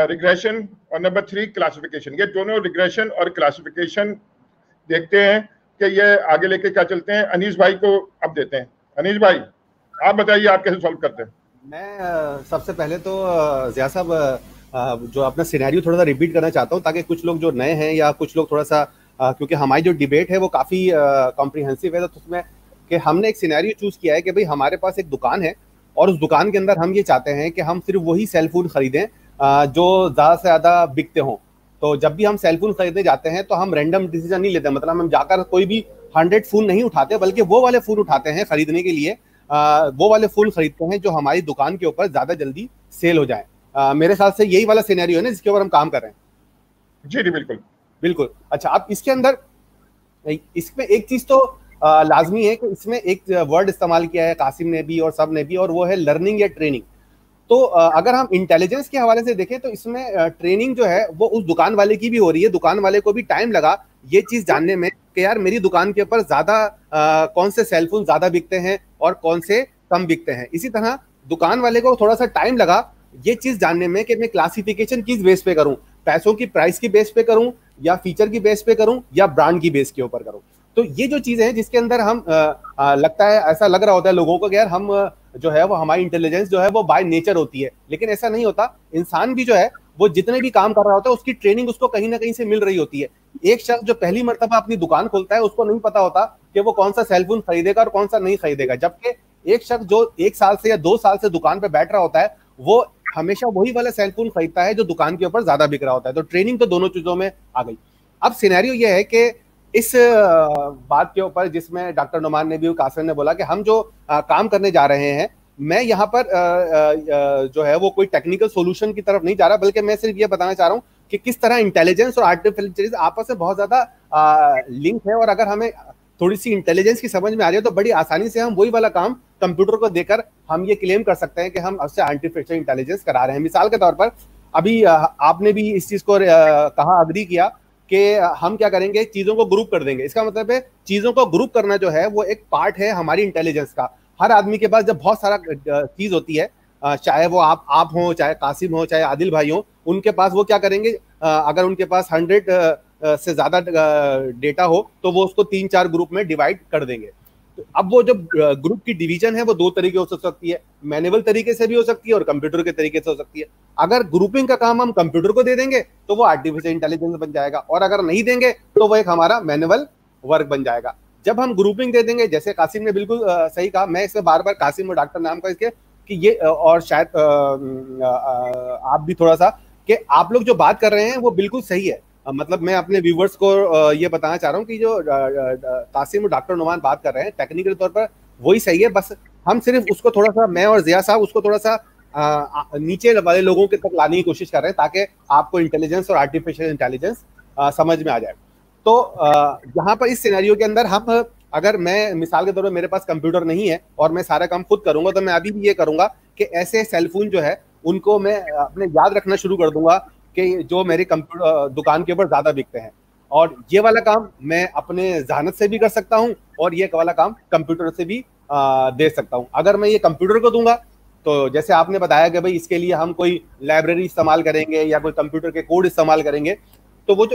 रिग्रेशन, और नंबर 3 क्लासिफिकेशन। ये दोनों रिग्रेशन और क्लासिफिकेशन देखते हैं कि ये आगे लेके क्या चलते हैं। अनीस भाई को अब देते हैं। अनीस भाई, आप बताइए आप कैसे सॉल्व करते हैं। मैं सबसे पहले तो ज़िया साहब जो अपना सिनेरियो थोड़ा सा रिपीट करना चाहता हूँ, ताकि कुछ लोग जो नए हैं या कुछ लोग थोड़ा सा क्योंकि हमारी जो डिबेट है वो काफ़ी कॉम्प्रिहेंसिव है, तो उसमें कि हमने एक सिनेरियो चूज़ किया है कि भाई हमारे पास एक दुकान है और उस दुकान के अंदर हम ये चाहते हैं कि हम सिर्फ वही सेल फोन खरीदें जो ज़्यादा से ज़्यादा बिकते हों। तो जब भी हम सेल फोन खरीदने जाते हैं तो हम रैंडम डिसीजन नहीं लेते, मतलब हम जाकर कोई भी 100 फ़ोन नहीं उठाते, बल्कि वो वाले फ़ोन उठाते हैं खरीदने के लिए, वो वाले फ़ोन खरीदते हैं जो हमारी दुकान के ऊपर ज़्यादा जल्दी सेल हो जाए। मेरे ख्याल से यही वाला सिनेरियो है ना जिसके ऊपर हम काम कर रहे हैं। जी बिल्कुल बिल्कुल। अच्छा, अब इसके अंदर इसमें एक चीज़ तो लाजमी है कि इसमें एक वर्ड इस्तेमाल किया है कासिम ने भी और सब ने भी, और वो है लर्निंग या ट्रेनिंग। तो अगर हम इंटेलिजेंस के हवाले से देखें तो इसमें ट्रेनिंग जो है वो उस दुकान वाले की भी हो रही है। दुकान वाले को भी टाइम लगा ये चीज जानने में कि यार मेरी दुकान के ऊपर ज्यादा कौन से सेलफोन ज्यादा बिकते हैं और कौन से कम बिकते हैं। इसी तरह दुकान वाले को थोड़ा सा टाइम लगा ये चीज जानने में कि मैं क्लासिफिकेशन किस बेस पे करूं, पैसों की प्राइस की बेस पे करूं या फीचर की बेस पे करूं या ब्रांड की बेस के ऊपर करूं। तो ये जो चीजें हैं जिसके अंदर हम लगता है, ऐसा लग रहा होता है लोगों को कि यार हम जो है वो हमारी इंटेलिजेंस जो है वो बाय नेचर होती है, लेकिन ऐसा नहीं होता। इंसान भी जो है वो जितने भी काम कर रहा होता है उसकी ट्रेनिंग उसको कहीं ना कहीं से मिल रही होती है। एक शख्स जो पहली मर्तबा अपनी दुकान खोलता है उसको नहीं पता होता कि वो कौन सा सेलफोन खरीदेगा और कौन सा नहीं खरीदेगा, जबकि एक शख्स जो 1 साल से या 2 साल से दुकान पे बैठ रहा होता है वो हमेशा वही वाला सेलफोन खरीदता है जो दुकान के ऊपर ज्यादा बिक रहा होता है। तो ट्रेनिंग तो दोनों चीजों में आ गई। अब सिनेरियो ये है कि इस बात के ऊपर जिसमें डॉक्टर नुमान ने भी, कासिम ने बोला कि हम जो काम करने जा रहे हैं, मैं यहाँ पर जो है वो कोई टेक्निकल सॉल्यूशन की तरफ नहीं जा रहा, बल्कि मैं सिर्फ ये बताना चाह रहा हूँ कि किस तरह इंटेलिजेंस और आर्टिफिशियल इंटेलिजेंस आपस में बहुत ज्यादा लिंक है। और अगर हमें थोड़ी सी इंटेलिजेंस की समझ में आ रही है तो बड़ी आसानी से हम वही वाला काम कंप्यूटर को देकर हम ये क्लेम कर सकते हैं कि हम उससे आर्टिफिशियल इंटेलिजेंस करा रहे हैं। मिसाल के तौर पर अभी आपने भी इस चीज को कहा, अग्री किया कि हम क्या करेंगे, चीजों को ग्रुप कर देंगे। इसका मतलब है चीजों को ग्रुप करना जो है वो एक पार्ट है हमारी इंटेलिजेंस का। हर आदमी के पास जब बहुत सारा चीज होती है, चाहे वो आप हो, चाहे कासिम हो, चाहे आदिल भाई हो, उनके पास वो क्या करेंगे, अगर उनके पास 100 से ज्यादा डेटा हो तो वो उसको 3-4 ग्रुप में डिवाइड कर देंगे। तो अब वो जो ग्रुप की डिवीजन है वो 2 तरीके हो सकती है, मैनुअल तरीके से भी हो सकती है और कंप्यूटर के तरीके से हो सकती है। अगर ग्रुपिंग का काम हम कंप्यूटर को दे देंगे तो वो आर्टिफिशियल इंटेलिजेंस बन जाएगा, और अगर नहीं देंगे तो वो एक हमारा मैनुअल वर्क बन जाएगा। जब हम ग्रुपिंग दे देंगे, जैसे कासिम ने बिल्कुल सही कहा, मैं इसमें बार बार कासिम और डॉक्टर नाम का इसके कि ये और शायद आप भी थोड़ा सा कि आप लोग जो बात कर रहे हैं वो बिल्कुल सही है। मतलब मैं अपने व्यूवर्स को ये बताना चाह रहा हूँ कि जो कासिम और डॉक्टर नुमान बात कर रहे हैं टेक्निकल तौर पर वही सही है, बस हम सिर्फ उसको थोड़ा सा, मैं और जिया साहब उसको थोड़ा सा नीचे वाले लोगों के तक लाने की कोशिश कर रहे हैं ताकि आपको इंटेलिजेंस और आर्टिफिशियल इंटेलिजेंस समझ में आ जाए। तो यहाँ पर इस सिनेरियो के अंदर हम, अगर मैं मिसाल के तौर पर मेरे पास कंप्यूटर नहीं है और मैं सारा काम खुद करूंगा तो मैं अभी भी ये करूंगा कि ऐसे सेलफोन जो है उनको मैं अपने याद रखना शुरू कर दूंगा कि जो मेरे कंप्यूटर दुकान के ऊपर ज्यादा बिकते हैं, और ये वाला काम मैं अपने जहानत से भी कर सकता हूँ और ये वाला काम कंप्यूटर से भी दे सकता हूँ। अगर मैं ये कंप्यूटर को दूंगा तो जैसे आपने बताया कि भाई इसके लिए हम कोई लाइब्रेरी इस्तेमाल करेंगे या कोई कंप्यूटर के कोड इस्तेमाल करेंगे, तो वो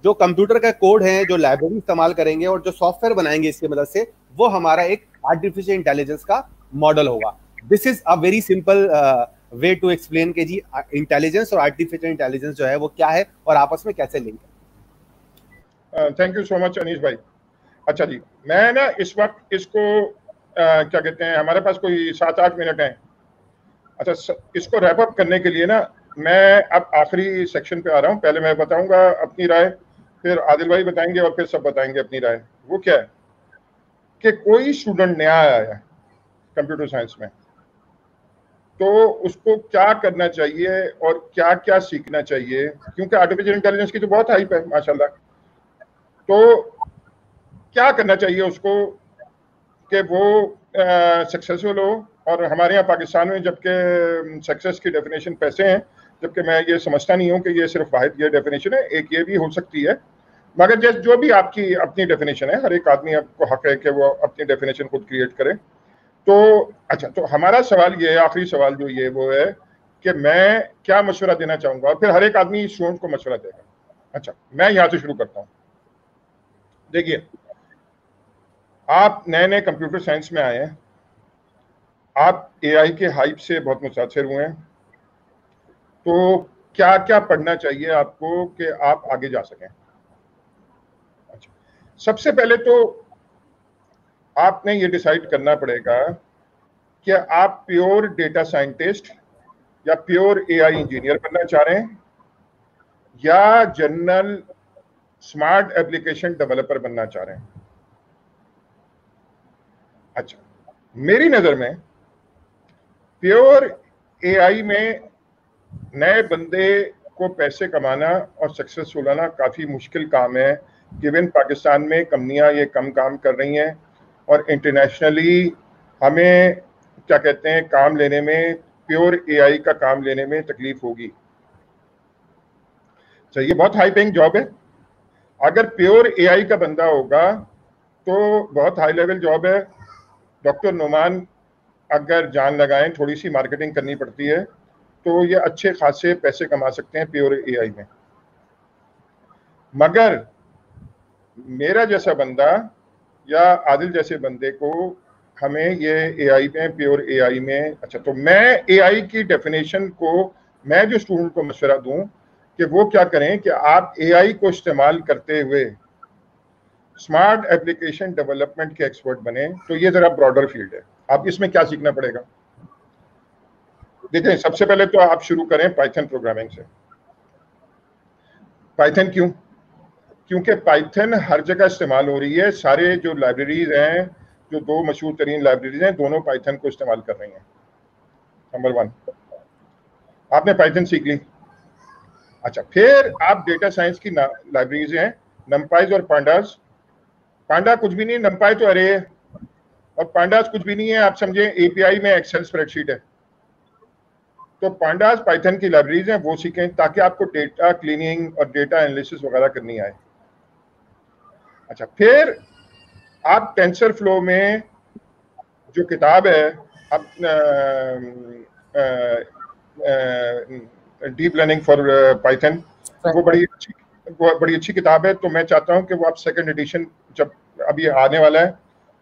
जो कंप्यूटर का कोड है, जो लाइब्रेरी इस्तेमाल करेंगे और जो सॉफ्टवेयर बनाएंगे इसकी मदद से, वो हमारा एक आर्टिफिशियल इंटेलिजेंस का मॉडल होगा। This is a very simple way to explain के जी इंटेलिजेंस और आर्टिफिशियल इंटेलिजेंस जो है वो क्या है और आपस में कैसे लिंक है। Thank you so much Anish भाई। अच्छा जी, मैं ना इस वक्त इसको क्या कहते हैं, हमारे पास कोई 7-8 मिनट हैं। अच्छा, इसको रैप अप करने के लिए ना मैं अब आखिरी सेक्शन पे आ रहा हूँ। पहले मैं बताऊंगा अपनी राय, फिर आदिल भाई बताएंगे और फिर सब बताएंगे अपनी राय। वो क्या है कि कोई स्टूडेंट नया आया है कंप्यूटर साइंस में, तो उसको क्या करना चाहिए और क्या क्या सीखना चाहिए, क्योंकि आर्टिफिशियल इंटेलिजेंस की तो बहुत हाइप है माशाल्लाह। तो क्या करना चाहिए उसको कि वो सक्सेसफुल हो। और हमारे यहाँ पाकिस्तान में जबकि सक्सेस की डेफिनेशन पैसे हैं, जबकि मैं ये समझता नहीं हूँ कि ये सिर्फ वाहिद ये डेफिनेशन है, एक ये भी हो सकती है, मगर जो भी आपकी अपनी डेफिनेशन है, हर एक आदमी आपको हक है कि वो अपनी डेफिनेशन खुद क्रिएट करे। तो अच्छा, तो हमारा सवाल ये है, आखिरी सवाल जो ये वो है कि मैं क्या मशवरा देना चाहूँगा, और फिर हर एक आदमी स्टूडेंट को मशवरा देगा। अच्छा, मैं यहाँ से शुरू करता हूँ। देखिए, आप नए नए कंप्यूटर साइंस में आए हैं, आप एआई के हाइप से बहुत मुतासिर हुए हैं, तो क्या क्या पढ़ना चाहिए आपको कि आप आगे जा सकें। सबसे पहले तो आपने ये डिसाइड करना पड़ेगा कि आप प्योर डेटा साइंटिस्ट या प्योर एआई इंजीनियर बनना चाह रहे हैं या जनरल स्मार्ट एप्लीकेशन डेवलपर बनना चाह रहे हैं। अच्छा, मेरी नजर में प्योर एआई में नए बंदे को पैसे कमाना और सक्सेसफुल होना काफी मुश्किल काम है, गिवन पाकिस्तान में कंपनियां ये कम काम कर रही हैं और इंटरनेशनली हमें क्या कहते हैं काम लेने में, प्योर एआई का काम लेने में तकलीफ होगी। तो ये बहुत हाई पेइंग जॉब है। अगर प्योर एआई का बंदा होगा तो बहुत हाई लेवल जॉब है। डॉक्टर नुमान अगर जान लगाएं, थोड़ी सी मार्केटिंग करनी पड़ती है तो ये अच्छे खासे पैसे कमा सकते हैं प्योर एआई में। मगर मेरा जैसा बंदा या आदिल जैसे बंदे को हमें ये एआई में, प्योर एआई में, अच्छा तो मैं एआई की डेफिनेशन को, मैं जो स्टूडेंट को मशवरा दूं कि वो क्या करें कि आप एआई को इस्तेमाल करते हुए स्मार्ट एप्लीकेशन डेवलपमेंट के एक्सपर्ट बने। तो ये जरा ब्रॉडर फील्ड है। आप इसमें क्या सीखना पड़ेगा? देखिए, सबसे पहले तो आप शुरू करें पाइथन प्रोग्रामिंग से। पाइथन क्यों? क्योंकि पाइथन हर जगह इस्तेमाल हो रही है। सारे जो लाइब्रेरीज हैं, जो दो मशहूर तरीन लाइब्रेरीज हैं, दोनों पाइथन को इस्तेमाल कर रही हैं। नंबर 1, आपने पाइथन सीख ली। अच्छा, फिर आप डेटा साइंस की लाइब्रेरीज हैं, नमपाइज और पांडास। पांडा कुछ भी नहीं, नमपाई तो अरे है और पांडास कुछ भी नहीं है। आप समझे एपीआई में एक्सेल स्प्रेडशीट है। तो पांडास पाइथन की लाइब्रेरीज हैं, वो सीखें ताकि आपको डेटा क्लीनिंग और डेटा एनालिसिस वगैरह करनी आए। अच्छा, फिर आप टेंसर फ्लो में जो किताब है अब डीप लर्निंग फॉर पाइथन, वो बड़ी अच्छी किताब है। तो मैं चाहता हूं कि वो आप सेकंड एडिशन जब अभी आने वाला है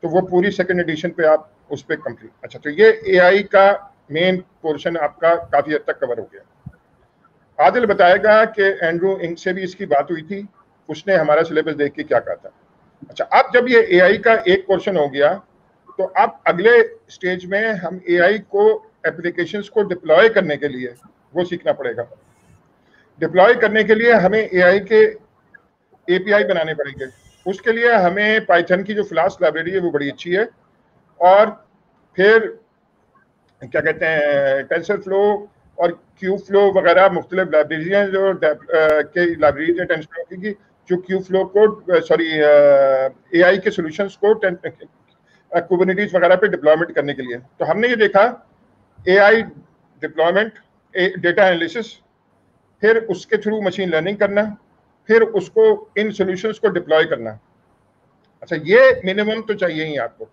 तो वो पूरी सेकंड एडिशन पे आप उस पर कंप्लीट। अच्छा, तो ये एआई का मेन पोर्शन आपका काफी हद तक कवर हो गया। आदिल बताएगा कि एंड्रू इंग से भी इसकी बात हुई थी, उसने हमारा सिलेबस देख के क्या कहा था। अच्छा, अब जब ये एआई का एक पोर्शन हो गया तो अब अगले स्टेज में हम एआई को एप्लीकेशंस को डिप्लॉय करने के लिए वो सीखना पड़ेगा। डिप्लॉय करने के लिए हमें एआई के एपीआई बनाने पड़ेंगे। उसके लिए हमें पाइथन की जो फ्लास्क लाइब्रेरी है वो बड़ी अच्छी है, और फिर क्या कहते हैं टेंसर फ्लो और क्यू फ्लो वगैरह मुख्तलिफ लाइब्रेरी हैं जो के लाइब्रेरी है टेंसर फ्लो की, जो क्यू फ्लो को सॉरी एआई के सॉल्यूशंस को कुबरनेटिस वगैरह पे डिप्लॉयमेंट करने के लिए। तो हमने ये देखा एआई डिप्लॉयमेंट, डेटा एनालिसिस, फिर उसके थ्रू मशीन लर्निंग करना, फिर उसको इन सॉल्यूशंस को डिप्लॉय करना। अच्छा, ये मिनिमम तो चाहिए ही आपको।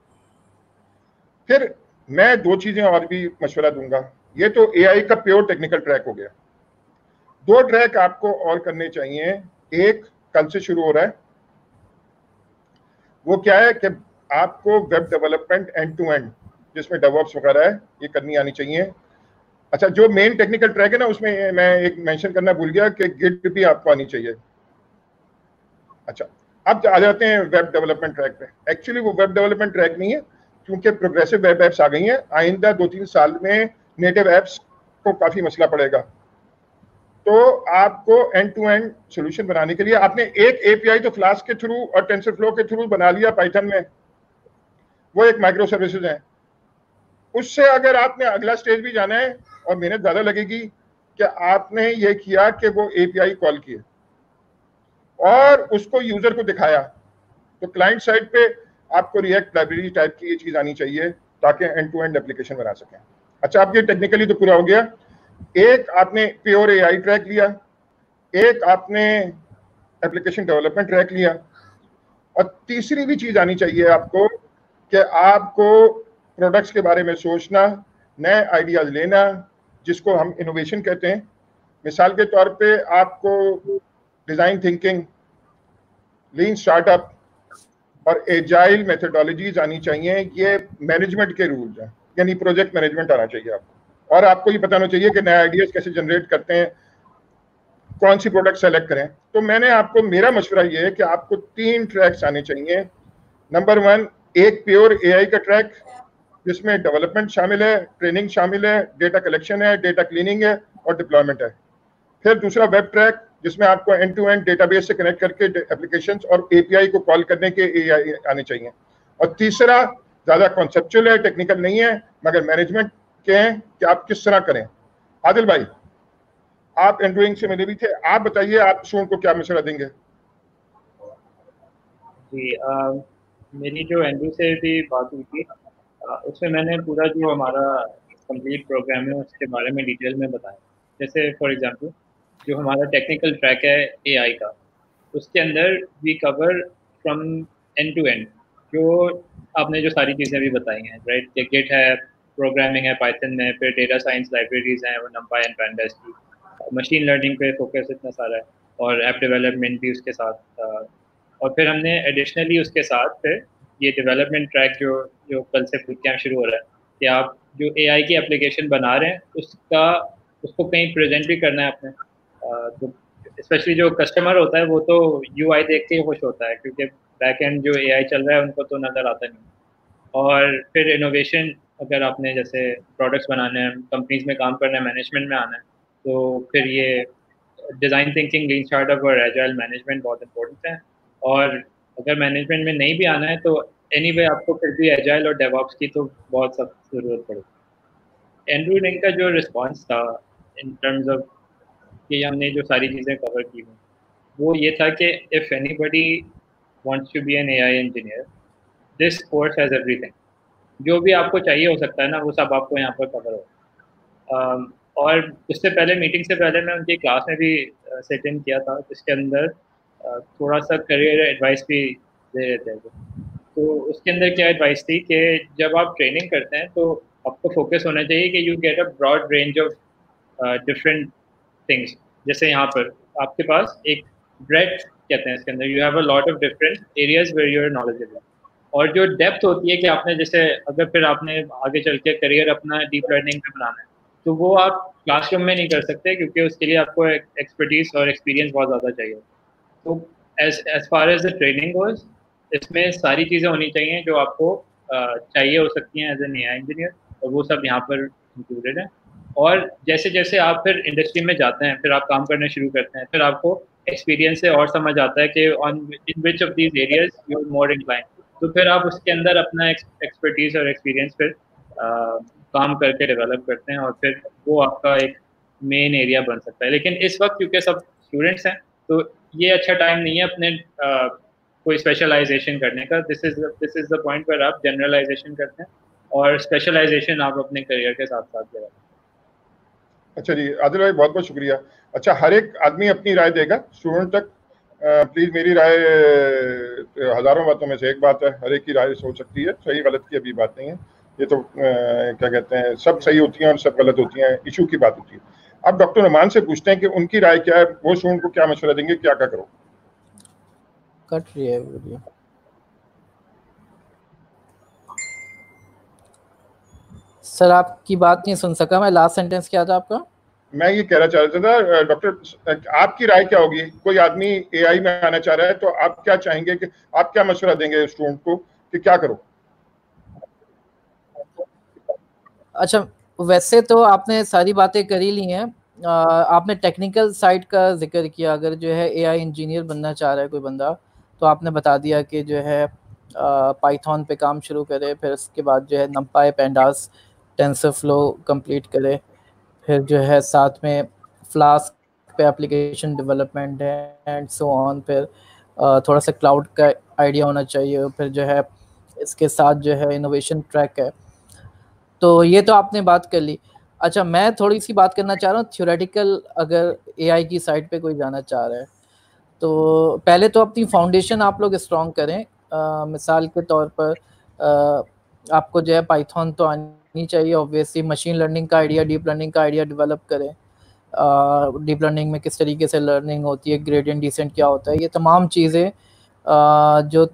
फिर मैं 2 चीजें और भी मशवरा दूंगा। ये तो एआई का प्योर टेक्निकल ट्रैक हो गया। 2 ट्रैक आपको और करने चाहिए। एक कल से शुरू हो रहा है, वो क्या है कि आपको web development end to end, जिसमें डेवऑप्स वगैरह है, ये करनी आनी चाहिए। अच्छा, जो मेन टेक्निकल ट्रैक है ना, उसमें मैं एक मेंशन करना भूल गया कि गिट भी आपको आनी चाहिए। अच्छा, अब आ जाते हैं वेब डेवलपमेंट ट्रैक पे। एक्चुअली वो वेब डेवलपमेंट ट्रैक नहीं है, क्योंकि प्रोग्रेसिव वेब एप्स आ गई हैं। आइंदा 2-3 साल में नेटिव एप्स को काफी मसला पड़ेगा। तो आपको एंड टू एंड सोल्यूशन बनाने के लिए आपने एक एपीआई तो फ्लास्क के थ्रू और टेंसर फ्लो के थ्रू बना लिया पाइथन में, वो एक माइक्रो सर्विसेज है। उससे अगर आपने अगला स्टेज भी जाना है और मेहनत ज्यादा लगेगी कि आपने ये किया कि वो एपीआई कॉल किए और उसको यूजर को दिखाया। तो क्लाइंट साइड पे आपको रिएक्ट लाइब्रेरी टाइप की ये चीज आनी चाहिए ताकि एंड टू एंड एप्लीकेशन बना सकें। अच्छा, आप ये टेक्निकली तो पूरा हो गया। एक आपने प्योर एआई ट्रैक लिया, एक आपने एप्लीकेशन डेवलपमेंट ट्रैक लिया, और तीसरी भी चीज आनी चाहिए आपको कि आपको प्रोडक्ट्स के बारे में सोचना, नए आइडियाज लेना, जिसको हम इनोवेशन कहते हैं। मिसाल के तौर पे आपको डिजाइन थिंकिंग, लीन स्टार्टअप और एजाइल मेथोडोलॉजीज आनी चाहिए। ये मैनेजमेंट के रूल्स हैं, यानी प्रोजेक्ट मैनेजमेंट आना चाहिए आपको। और आपको ये पता होना चाहिए कि नए आइडियाज कैसे जनरेट करते हैं। कौन सी प्रोडक्ट सेलेक्ट करें। तो मैंने आपको, मेरा मशवरा ये है कि आपको 3 ट्रैक्स आने चाहिए। नंबर 1, एक प्योर एआई का ट्रैक जिसमें डेवलपमेंट शामिल है, ट्रेनिंग शामिल है, डेटा कलेक्शन है, डेटा क्लीनिंग है और डिप्लॉयमेंट है। फिर दूसरा वेब ट्रैक जिसमें आपको एंड टू एंड डेटाबेस से कनेक्ट करके एप्लीकेशंस और एपीआई को कॉल करने के एआई आने चाहिए। और तीसरा ज़्यादा कॉन्सेप्चुअल है, टेक्निकल नहीं है, मगर मैनेजमेंट के हैं कि आप किस तरह करें। आदिल भाई, आप एंड्रोइंग से मिले भी थे, आप बताइए आप स्टूडेंट को क्या मशवरा देंगे? जी, मेरी जो एंड्रू से भी बात हुई थी, उसमें मैंने पूरा जो हमारा कंप्लीट प्रोग्राम है उसके बारे में डिटेल में बताया। जैसे फॉर एग्जांपल जो हमारा टेक्निकल ट्रैक है एआई का, उसके अंदर we cover from end to end जो आपने जो सारी चीज़ें भी बताई हैं, राइट। गिट है, प्रोग्रामिंग है पाइथन में, फिर डेटा साइंस लाइब्रेरीज हैं, वो नंपाई एंड पैंडास की, मशीन लर्निंग पे फोकस इतना सारा है, और ऐप डेवलपमेंट भी उसके साथ। और फिर हमने एडिशनली उसके साथ फिर ये डेवलपमेंट ट्रैक जो जो कल से फूड कैंप शुरू हो रहा है कि आप जो एआई की एप्लीकेशन बना रहे हैं उसको कहीं प्रेजेंट भी करना है आपने। तो स्पेशली जो कस्टमर होता है वो तो यूआई देख के ही खुश होता है, क्योंकि बैक एंड जो एआई चल रहा है उनको तो नज़र आता नहीं। और फिर इनोवेशन, अगर आपने जैसे प्रोडक्ट्स बनाने हैं, कंपनीज में काम करना है, मैनेजमेंट में आना है, तो फिर ये डिज़ाइन थिंकिंग, लीन स्टार्टअप और एजाइल मैनेजमेंट बहुत इंपॉर्टेंट है। और अगर मैनेजमेंट में नहीं भी आना है तो एनीवे आपको फिर भी एजाइल और डेवऑप्स की तो बहुत सख्त ज़रूरत पड़ेगी। एंड्रू लिंक का जो रिस्पॉन्स था इन टर्म्स ऑफ कि हमने जो सारी चीज़ें कवर की हुई, वो ये था कि if anybody wants to be an AI engineer, this course has everything. जो भी आपको चाहिए हो सकता है ना, वो सब आपको यहाँ पर कवर हो। और उससे पहले, मीटिंग से पहले मैं उनकी क्लास में भी सेट इन किया था, जिसके अंदर थोड़ा सा करियर एडवाइस भी दे रहे थे। तो उसके अंदर क्या एडवाइस थी कि जब आप ट्रेनिंग करते हैं तो आपको फोकस होना चाहिए कि you get a broad range of different things. जैसे यहाँ पर आपके पास एक ब्रेड्थ कहते हैं इसके अंदर, you have a lot of different areas where you are knowledgeable. और जो डेप्थ होती है कि आपने जैसे अगर फिर आपने आगे चल के करियर अपना डीप लर्निंग पे बनाना है, तो वो आप क्लासरूम में नहीं कर सकते, क्योंकि उसके लिए आपको एक्सपर्टीज और एक्सपीरियंस बहुत ज़्यादा चाहिए। तो as far as the training goes, इसमें सारी चीज़ें होनी चाहिए जो आपको चाहिए हो सकती हैं एज एन एआई इंजीनियर, और वो सब यहाँ पर इंक्लूडेड है। और जैसे जैसे आप फिर इंडस्ट्री में जाते हैं, फिर आप काम करने शुरू करते हैं, फिर आपको एक्सपीरियंस से और समझ आता है कि on in which of these areas you are more incline, तो फिर आप उसके अंदर अपना एक्सपर्टीज और एक्सपीरियंस फिर काम करके डेवलप करते हैं, और फिर वो आपका एक मेन एरिया बन सकता है। लेकिन इस वक्त क्योंकि सब स्टूडेंट्स हैं, तो ये अच्छा टाइम नहीं है अपने कोई स्पेशलाइजेशन करने का। दिस इज द पॉइंट पर आप जनरलाइजेशन करते हैं और स्पेशलाइजेशन आप अपने करियर के साथ साथ करें। अच्छा जी, आदिल भाई बहुत बहुत शुक्रिया। अच्छा, हर एक आदमी अपनी राय देगा स्टूडेंट तक। प्लीज़ मेरी राय हज़ारों बातों में से एक बात है, हर एक की राय हो सकती है, सही गलत की अभी बात नहीं है। ये तो क्या कहते हैं, सब सही होती हैं और सब गलत होती हैं, इशू की बात होती है। अब डॉक्टर नुमान से पूछते हैं कि उनकी राय क्या है, वो स्टूडेंट को क्या मशवरा देंगे, क्या क्या करो। कट रही है वीडियो। सर आपकी बात नहीं सुन सका मैं, लास्ट सेंटेंस क्या था आपका? मैं ये कहना चाह रहा था डॉक्टर, आपकी राय क्या होगी? कोई आदमी एआई में आना चाह रहा है तो आप क्या चाहेंगे, कि आप क्या मशवरा देंगे स्टूडेंट को कि क्या करो? अच्छा, वैसे तो आपने सारी बातें कर ही ली हैं। आपने टेक्निकल साइड का जिक्र किया, अगर जो है एआई इंजीनियर बनना चाह रहा है कोई बंदा, तो आपने बता दिया कि जो है पाइथन पे काम शुरू करे, फिर उसके बाद जो है नंपाई, पेंडास, टेंसरफ्लो कंप्लीट करे, फिर जो है साथ में फ्लास्क पे एप्लीकेशन डेवलपमेंट है एंड सो ऑन, फिर थोड़ा सा क्लाउड का आइडिया होना चाहिए, फिर जो है इसके साथ जो है इनोवेशन ट्रैक है। तो ये तो आपने बात कर ली। अच्छा, मैं थोड़ी सी बात करना चाह रहा हूँ थ्योरेटिकल, अगर एआई की साइड पे कोई जाना चाह रहा है तो पहले तो अपनी फाउंडेशन आप लोग स्ट्रॉन्ग करें। मिसाल के तौर पर आपको जो है पाइथन तो आनी चाहिए ऑब्वियसली, मशीन लर्निंग का आइडिया, डीप लर्निंग का आइडिया डेवलप करें। डीप लर्निंग में किस तरीके से लर्निंग होती है, ग्रेडियंट डिसेंट क्या होता है, ये तमाम चीज़ें जो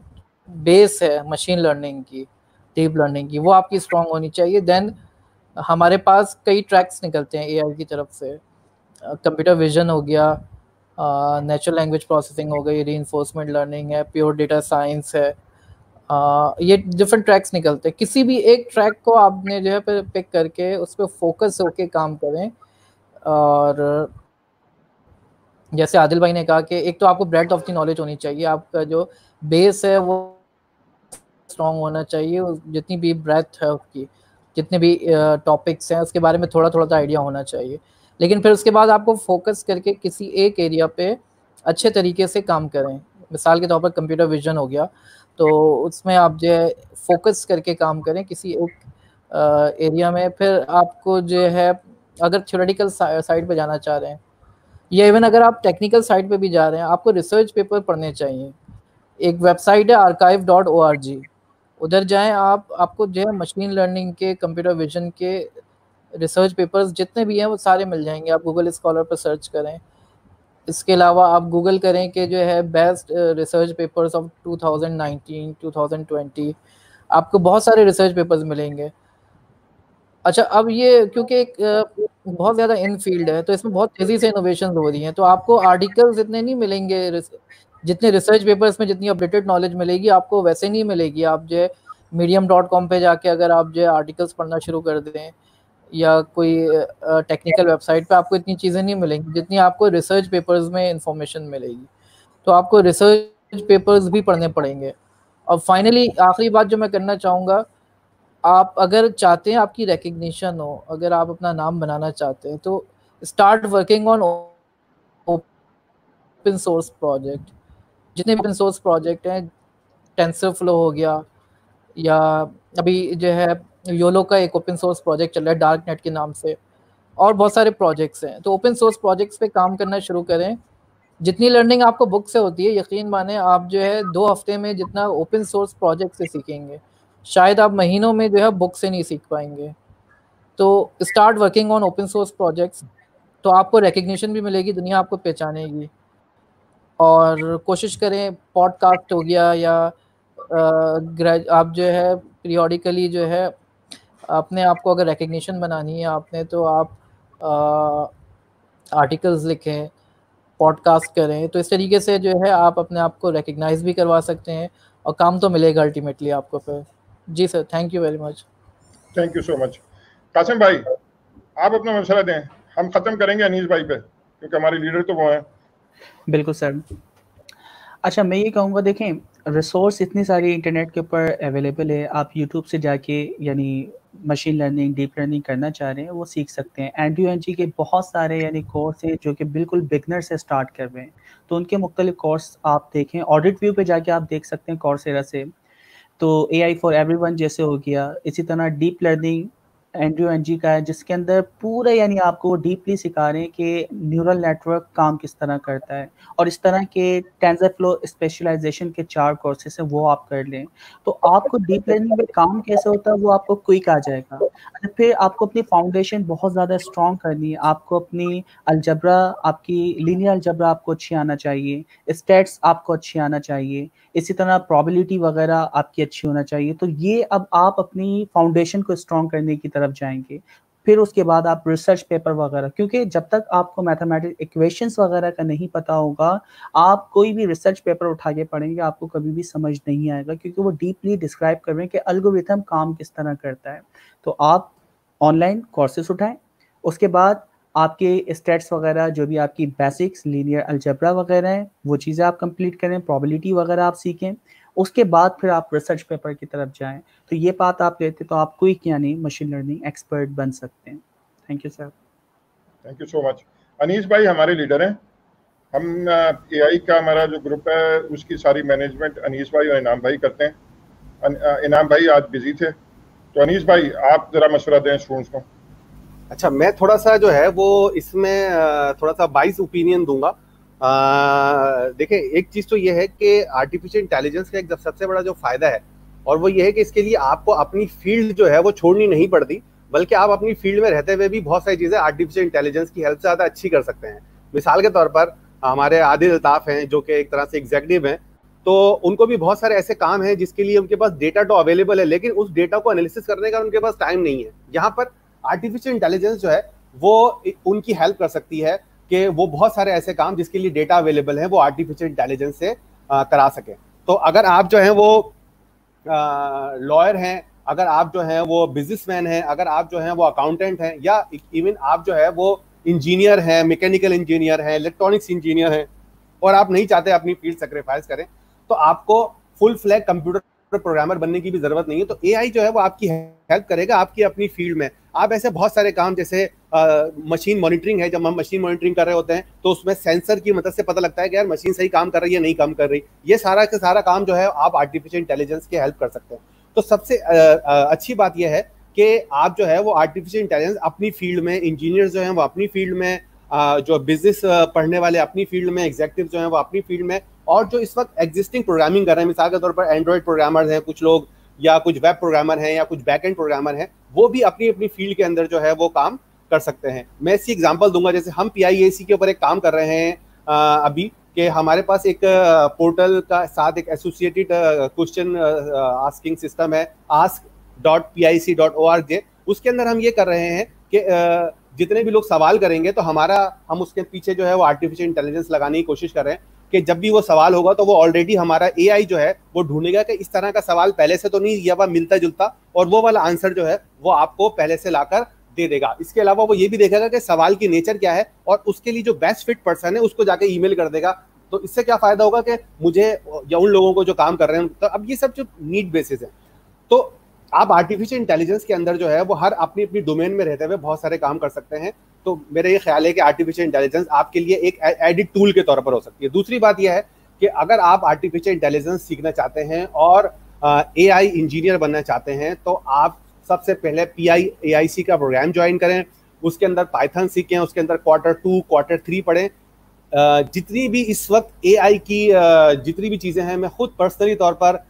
बेस है मशीन लर्निंग की, डीप लर्निंग की, वो आपकी स्ट्रॉन्ग होनी चाहिए। देन हमारे पास कई ट्रैक्स निकलते हैं एआई की तरफ से, कंप्यूटर विजन हो गया, नेचुरल लैंग्वेज प्रोसेसिंग हो गई, रीइंफोर्समेंट लर्निंग है, प्योर डेटा साइंस है। ये डिफरेंट ट्रैक्स निकलते हैं। किसी भी एक ट्रैक को आपने जो है पिक करके उस पर फोकस होके काम करें। और जैसे आदिल भाई ने कहा कि एक तो आपको ब्रेड्थ ऑफ द नॉलेज होनी चाहिए, आपका जो बेस है वो स्ट्रॉन्ग होना चाहिए, जितनी भी ब्रेथ है उसकी, जितने भी टॉपिक्स हैं उसके बारे में थोड़ा थोड़ा आइडिया होना चाहिए। लेकिन फिर उसके बाद आपको फोकस करके किसी एक एरिया पे अच्छे तरीके से काम करें। मिसाल के तौर पर कंप्यूटर विजन हो गया, तो उसमें आप जो है फोकस करके काम करें किसी एक एरिया में। फिर आपको जो है अगर थ्योरेटिकल साइड पे जाना चाह रहे हैं या इवन अगर आप टेक्निकल साइड पे भी जा रहे हैं, आपको रिसर्च पेपर पढ़ने चाहिए। एक वेबसाइट है archive.org, उधर जाएं आप, आपको जो है मशीन लर्निंग के, कंप्यूटर विजन के रिसर्च पेपर्स जितने भी हैं वो सारे मिल जाएंगे। आप गूगल स्कॉलर पर सर्च करें। इसके अलावा आप गूगल करें कि जो है बेस्ट रिसर्च पेपर्स ऑफ 2019 2020, आपको बहुत सारे रिसर्च पेपर्स मिलेंगे। अच्छा, अब ये क्योंकि एक बहुत ज़्यादा इन फील्ड है, तो इसमें बहुत तेज़ी से इनोवेशन हो रही हैं, तो आपको आर्टिकल्स इतने नहीं मिलेंगे, जितने रिसर्च पेपर्स में जितनी अपडेटेड नॉलेज मिलेगी आपको वैसे नहीं मिलेगी। आप जो है medium.com पे जाके अगर आप जो है आर्टिकल्स पढ़ना शुरू कर दें या कोई टेक्निकल वेबसाइट पे, आपको इतनी चीज़ें नहीं मिलेंगी जितनी आपको रिसर्च पेपर्स में इंफॉर्मेशन मिलेगी। तो आपको रिसर्च पेपर्स भी पढ़ने पड़ेंगे। और फाइनली आखिरी बात जो मैं करना चाहूँगा, आप अगर चाहते हैं आपकी रिकग्निशन हो, अगर आप अपना नाम बनाना चाहते हैं, तो start working on open source project. जितने भी ओपन सोर्स प्रोजेक्ट हैं, टेंसरफ्लो हो गया, या अभी जो है योलो का एक ओपन सोर्स प्रोजेक्ट चल रहा है डार्क नेट के नाम से, और बहुत सारे प्रोजेक्ट्स हैं। तो ओपन सोर्स प्रोजेक्ट्स पे काम करना शुरू करें। जितनी लर्निंग आपको बुक से होती है, यकीन माने आप जो है 2 हफ्ते में जितना ओपन सोर्स प्रोजेक्ट से सीखेंगे, शायद आप महीनों में जो है बुक से नहीं सीख पाएंगे। तो start working on open source projects, तो आपको रिकग्निशन भी मिलेगी, दुनिया आपको पहचानेगी। और कोशिश करें, पॉडकास्ट हो गया या आप जो है पीरियोडिकली जो है अपने आप को अगर रिकग्निशन बनानी है आपने, तो आप आर्टिकल्स लिखें, पॉडकास्ट करें। तो इस तरीके से जो है आप अपने आप को रिकग्नाइज भी करवा सकते हैं और काम तो मिलेगा अल्टीमेटली आपको फिर। जी sir, thank you very much. Thank you so much. Qasim भाई, आप अपना मशवरा दें, हम ख़त्म करेंगे अनीस भाई पे, क्योंकि हमारे लीडर तो वो हैं। बिल्कुल सर। अच्छा, मैं ये कहूँगा, देखें रिसोर्स इतनी सारी इंटरनेट के ऊपर अवेलेबल है। आप यूट्यूब से जाके यानी मशीन लर्निंग, डीप लर्निंग करना चाह रहे हैं वो सीख सकते हैं। एनडीओएनजी के बहुत सारे यानी कोर्स हैं जो कि बिल्कुल बिगनर से स्टार्ट कर रहे हैं, तो उनके मुख्तलिफ कोर्स आप देखें। ऑडिट व्यू पे जाके आप देख सकते हैं कोर्सेरा से। तो AI फॉर एवरीवन जैसे हो गया, इसी तरह डीप लर्निंग एनडीओएनजी का है, जिसके अंदर पूरा यानी आपको डीपली सिखा रहे हैं कि न्यूरल नेटवर्क काम किस तरह करता है। और इस तरह के टेंसरफ्लो स्पेशलाइजेशन के 4 कोर्सेस हैं, वो आप कर लें तो आपको डीप लर्निंग में काम कैसे होता है वो आपको क्विक आ जाएगा। अच्छा, फिर आपको अपनी फाउंडेशन बहुत ज़्यादा स्ट्रॉन्ग करनी है। आपको अपनी अलजबरा, आपकी लीनियर अलजबरा आपको अच्छी आना चाहिए, स्टैट्स आपको अच्छी आना चाहिए, इसी तरह प्रोबेबिलिटी वगैरह आपकी अच्छी होना चाहिए। तो ये अब आप अपनी फाउंडेशन को स्ट्रॉन्ग करने की तरफ जाएंगे। फिर उसके बाद आप रिसर्च पेपर वगैरह, क्योंकि जब तक आपको मैथमेटिक्स इक्वेशंस वगैरह का नहीं पता होगा, आप कोई भी रिसर्च पेपर उठा के पढ़ेंगे आपको कभी भी समझ नहीं आएगा, क्योंकि वो डीपली डिस्क्राइब कर रहे हैं कि एल्गोरिथम काम किस तरह करता है। तो आप ऑनलाइन कोर्सेज उठाएं, उसके बाद आपके स्टैट्स वगैरह जो भी आपकी बेसिक्स, लीनियर अलजेब्रा वगैरह हैं, वो चीज़ें आप कंप्लीट करें, प्रोबेबिलिटी वगैरह आप सीखें। उसके बाद फिर आप रिसर्च पेपर की तरफ जाएं। तो ये बात आप लेते तो आप क्विक यानी मशीन लर्निंग एक्सपर्ट बन सकते हैं। Thank you sir. Thank you so much. Anees भाई हमारे लीडर हैं। हम AI का हमारा जो ग्रुप है उसकी सारी मैनेजमेंट अनीस भाई और इनाम भाई करते हैं। इनाम भाई आज बिजी थे, तो अनीस भाई आप जरा मशवरा दें स्टूडेंट्स को। अच्छा, मैं थोड़ा सा जो है वो इसमें थोड़ा सा बाइस ओपिनियन दूंगा। देखिए, एक चीज तो ये है कि आर्टिफिशियल इंटेलिजेंस का एक सबसे बड़ा जो फायदा है, और वो ये है कि इसके लिए आपको अपनी फील्ड जो है वो छोड़नी नहीं पड़ती, बल्कि आप अपनी फील्ड में रहते हुए भी बहुत सारी चीजें आर्टिफिशियल इंटेलिजेंस की हेल्प से ज्यादा अच्छी कर सकते हैं। मिसाल के तौर पर हमारे आदिल अल्ताफ हैं जो कि एक तरह से एग्जीक्यूटिव हैं, तो उनको भी बहुत सारे ऐसे काम हैं जिसके लिए उनके पास डेटा तो अवेलेबल है, लेकिन उस डेटा को एनालिसिस करने का उनके पास टाइम नहीं है। यहाँ पर आर्टिफिशियल इंटेलिजेंस जो है वो उनकी हेल्प कर सकती है। कि वो बहुत सारे ऐसे काम जिसके लिए डेटा अवेलेबल है वो आर्टिफिशियल इंटेलिजेंस से करा सके। तो अगर आप जो है वो लॉयर हैं, अगर आप जो है वो बिजनेसमैन हैं, अगर आप जो है वो अकाउंटेंट हैं, या इवन आप जो है वो इंजीनियर हैं, मैकेनिकल इंजीनियर हैं, इलेक्ट्रॉनिक्स इंजीनियर हैं, और आप नहीं चाहते अपनी फील्ड सेक्रीफाइस करें, तो आपको फुल फ्लैग कंप्यूटर प्रोग्रामर बनने की भी जरूरत नहीं है। तो एआई जो है वो आपकी हेल्प करेगा आपकी अपनी फील्ड में। आप ऐसे बहुत सारे काम, जैसे मशीन मॉनिटरिंग है, जब हम मशीन मॉनिटरिंग कर रहे होते हैं तो उसमें सेंसर की मदद से पता लगता है कि यार मशीन सही काम कर रही है नहीं काम कर रही। ये सारा का सारा काम जो है आप आर्टिफिशियल इंटेलिजेंस की हेल्प कर सकते हैं। तो सबसे अच्छी बात यह है कि आप जो है वो आर्टिफिशियल इंटेलिजेंस अपनी फील्ड में, इंजीनियर जो हैं वो अपनी फील्ड में, जो बिजनेस पढ़ने वाले अपनी फील्ड में, एग्जीक्यूटिव जो हैं वो अपनी फील्ड में, और जो इस वक्त एग्जिस्टिंग प्रोग्रामिंग कर रहे हैं, मिसाल के तौर पर एंड्रॉइड प्रोग्रामर्स हैं कुछ लोग, या कुछ वेब प्रोग्रामर हैं, या कुछ बैकएंड प्रोग्रामर हैं, वो भी अपनी अपनी फील्ड के अंदर जो है वो काम कर सकते हैं। मैं इसकी एग्जांपल दूंगा, जैसे हम PIAC के ऊपर एक काम कर रहे हैं अभी, कि हमारे पास एक पोर्टल का साथ एक एसोसिएटेड क्वेश्चन आस्किंग सिस्टम है, ask.pic.org। उसके अंदर हम ये कर रहे हैं कि जितने भी लोग सवाल करेंगे तो हम उसके पीछे जो है वो आर्टिफिशियल इंटेलिजेंस लगाने की कोशिश कर रहे हैं कि जब भी वो सवाल होगा तो वो ऑलरेडी हमारा AI जो है वो ढूंढेगा कि इस तरह का सवाल पहले से तो नहीं या वह मिलता जुलता, और वो वाला आंसर जो है वो आपको पहले से लाकर दे देगा। इसके अलावा वो ये भी देखेगा कि सवाल की नेचर क्या है, और उसके लिए जो बेस्ट फिट पर्सन है उसको जाके ईमेल कर देगा। तो इससे क्या फायदा होगा कि मुझे या उन लोगों को जो काम कर रहे हैं, तो अब ये सब जो नीड बेसिस है, तो आप आर्टिफिशियल इंटेलिजेंस के अंदर जो है वो हर अपनी अपनी डोमेन में रहते हुए बहुत सारे काम कर सकते हैं। तो मेरा ये ख्याल है कि आर्टिफिशियल इंटेलिजेंस आपके लिए एक एडिड टूल के तौर पर हो सकती है। दूसरी बात यह है कि अगर आप आर्टिफिशियल इंटेलिजेंस सीखना चाहते हैं और AI इंजीनियर बनना चाहते हैं, तो आप सबसे पहले PIAIC का प्रोग्राम ज्वाइन करें, उसके अंदर पाइथन सीखें, उसके अंदर Q2 Q3 पढ़ें। जितनी भी इस वक्त AI की जितनी भी चीज़ें हैं, मैं खुद पर्सनली तौर पर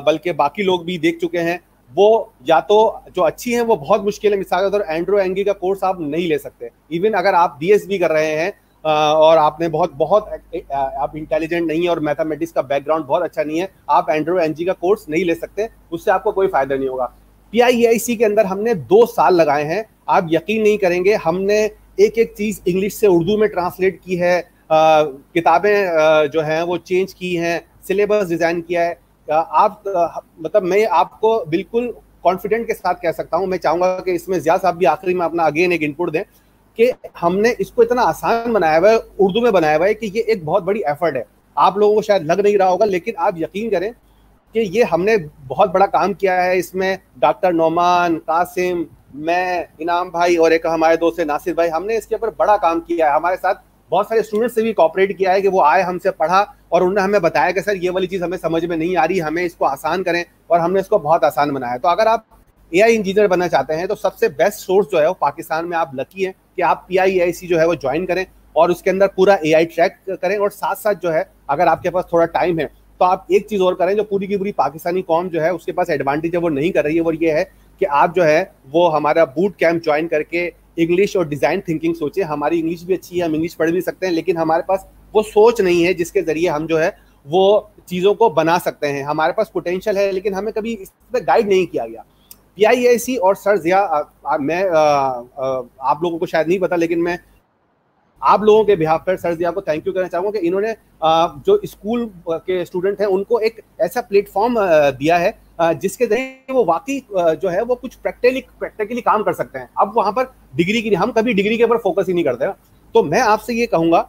बल्कि बाकी लोग भी देख चुके हैं, वो या तो जो अच्छी हैं वो बहुत मुश्किल है। मिसाल के तौर पर एंड्रो एंगी का कोर्स आप नहीं ले सकते। इवन अगर आप DSB कर रहे हैं और आपने बहुत आप इंटेलिजेंट नहीं है और मैथमेटिक्स का बैकग्राउंड बहुत अच्छा नहीं है, आप एंड्रो एंगी का कोर्स नहीं ले सकते, उससे आपको कोई फायदा नहीं होगा। PIAIC के अंदर हमने 2 साल लगाए हैं, आप यकीन नहीं करेंगे, हमने एक एक चीज़ इंग्लिश से उर्दू में ट्रांसलेट की है, किताबें जो हैं वो चेंज की हैं, सिलेबस डिज़ाइन किया है। आप मतलब मैं आपको बिल्कुल कॉन्फिडेंट के साथ कह सकता हूं, मैं चाहूंगा कि इसमें ज़िया साहब भी आखिरी में अपना अगेन एक इनपुट दें, कि हमने इसको इतना आसान बनाया हुआ है, उर्दू में बनाया हुआ है, कि ये एक बहुत बड़ी एफर्ट है। आप लोगों को शायद लग नहीं रहा होगा, लेकिन आप यकीन करें कि ये हमने बहुत बड़ा काम किया है। इसमें डॉक्टर नोमान, कासिम, मैं, इनाम भाई और एक हमारे दोस्त है नासिर भाई, हमने इसके ऊपर बड़ा काम किया है। हमारे साथ बहुत सारे स्टूडेंट्स से भी कॉपरेट किया है कि वो आए, हमसे पढ़ा और उन्होंने हमें बताया कि सर ये वाली चीज़ हमें समझ में नहीं आ रही, हमें इसको आसान करें, और हमने इसको बहुत आसान बनाया। तो अगर आप AI इंजीनियर बनना चाहते हैं तो सबसे बेस्ट सोर्स जो है वो पाकिस्तान में आप लकी हैं कि आप PIAIC जो है वो ज्वाइन करें और उसके अंदर पूरा AI ट्रैक करें। और साथ साथ जो है अगर आपके पास थोड़ा टाइम है तो आप एक चीज़ और करें जो पूरी की पूरी पाकिस्तानी कौम जो है उसके पास एडवांटेज है वो नहीं कर रही है, और ये है कि आप जो है वो हमारा बूट कैंप ज्वाइन करके इंग्लिश और डिज़ाइन थिंकिंग सोचें। हमारी इंग्लिश भी अच्छी है, हम इंग्लिश पढ़ भी सकते हैं, लेकिन हमारे पास वो सोच नहीं है जिसके ज़रिए हम जो है वो चीज़ों को बना सकते हैं। हमारे पास पोटेंशियल है लेकिन हमें कभी इस पर गाइड नहीं किया गया। PIAIC और सर ज़िया, मैं आप लोगों को शायद नहीं पता, लेकिन मैं आप लोगों के बिहाफ पर सर ज़िया को थैंक यू करना चाहूँगा कि इन्होंने जो स्कूल के स्टूडेंट हैं उनको एक ऐसा प्लेटफॉर्म दिया है जिसके जरिए वो वाकई जो है वो कुछ प्रैक्टिकली काम कर सकते हैं। अब वहाँ पर डिग्री की, हम कभी डिग्री के ऊपर फोकस ही नहीं करते। तो मैं आपसे ये कहूँगा,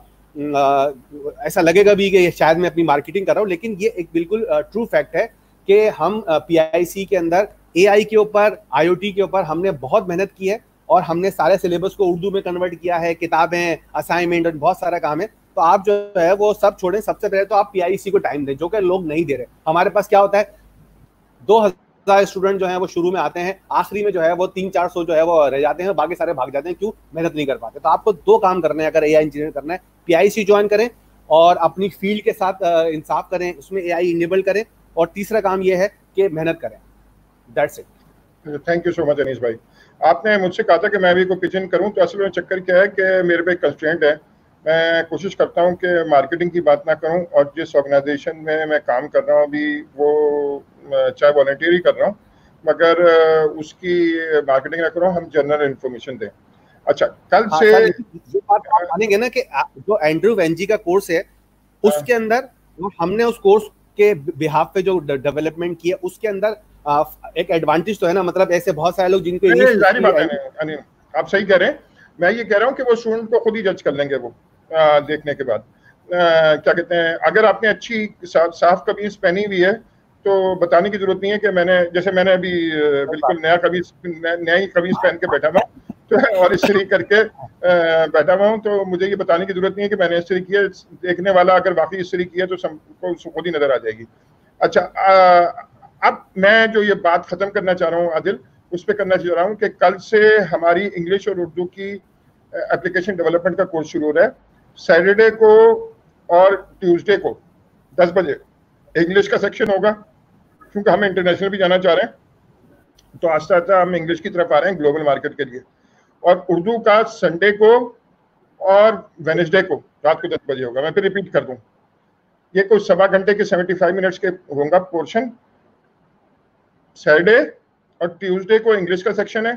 ऐसा लगेगा भी कि शायद मैं अपनी मार्केटिंग कर रहा हूँ, लेकिन ये एक बिल्कुल ट्रू फैक्ट है कि हम PIAIC के अंदर AI के ऊपर, IoT के ऊपर हमने बहुत मेहनत की है और हमने सारे सिलेबस को उर्दू में कन्वर्ट किया है, किताबें, असाइनमेंट और बहुत सारा काम है। तो आप जो है वो सब छोड़ें, सबसे पहले तो आप PIAIC को टाइम दें, जो कि लोग नहीं दे रहे। हमारे पास क्या होता है, 2000 स्टूडेंट जो हैं वो शुरू में आते हैं, आखिरी में जो है वो 300-400 जो है वो रह जाते हैं, बाकी सारे भाग जाते हैं। क्यों? मेहनत नहीं कर पाते। तो आपको 2 काम करने हैं अगर AI इंजीनियर करना है, PIAIC ज्वाइन करें और अपनी फील्ड के साथ इंसाफ करें, उसमें AI इनेबल करें, और तीसरा काम ये है कि मेहनत करें। That's it. Thank you so much Anees भाई। आपने मुझसे कहा था कि मैं भी को पिच इन करूं, तो असल में चक्कर क्या है कि मेरे पे कंस्ट्रेंट है। मैं कोशिश करता हूं कि मार्केटिंग की बात ना करूं, और जिस ऑर्गेनाइजेशन में मैं काम कर रहा हूं अभी, वो चाहे वॉलंटियर ही कर रहा हूं, मगर उसकी मार्केटिंग ना करूं, हम जनरल इन्फॉर्मेशन दें। अच्छा, कल हाँ, से सर, ये बात आप मानेंगे ना कि जो एंड्रयू वेंजी का कोर्स है उसके अंदर हमने उस कोर्स के बिहाफ पे जो डेवलपमेंट किया उसके अंदर एक एडवांटेज तो है ना, मतलब ऐसे बहुत सारे लोग जिनको जारी बात है अनिल, आप सही कह रहे हैं। मैं ये कह रहा हूँ कि वो स्टूडेंट को खुद ही जज कर लेंगे वो देखने के बाद। क्या कहते हैं, अगर आपने अच्छी साफ कमीज पहनी हुई है तो बताने की जरूरत नहीं है कि मैंने अभी बिल्कुल नई कमीज पहन के बैठा हुआ तो और इस्त्री करके बैठा हुआ हूँ, तो मुझे ये बताने की जरूरत नहीं है कि मैंने इस्त्री की है। देखने वाला अगर वाकई इस्त्री की है तो सबको खुद ही नजर आ जाएगी। अच्छा, अब मैं जो ये बात खत्म करना चाह रहा हूँ आदिल, उस पर करना चाह रहा हूँ कि कल से हमारी इंग्लिश और उर्दू की एप्लीकेशन डेवलपमेंट का कोर्स शुरू हो रहा है। सैटरडे को और ट्यूसडे को 10 बजे इंग्लिश का सेक्शन होगा, क्योंकि हम इंटरनेशनल भी जाना चाह रहे हैं, तो आस्ता आस्ता हम इंग्लिश की तरफ आ रहे हैं ग्लोबल मार्केट के लिए। और उर्दू का संडे को और वेडनेसडे को रात को 10 बजे होगा। मैं फिर रिपीट कर दूं, ये कुछ 1.25 घंटे के 75 मिनट्स के होगा पोर्शन। सैटरडे और ट्यूसडे को इंग्लिश का सेक्शन है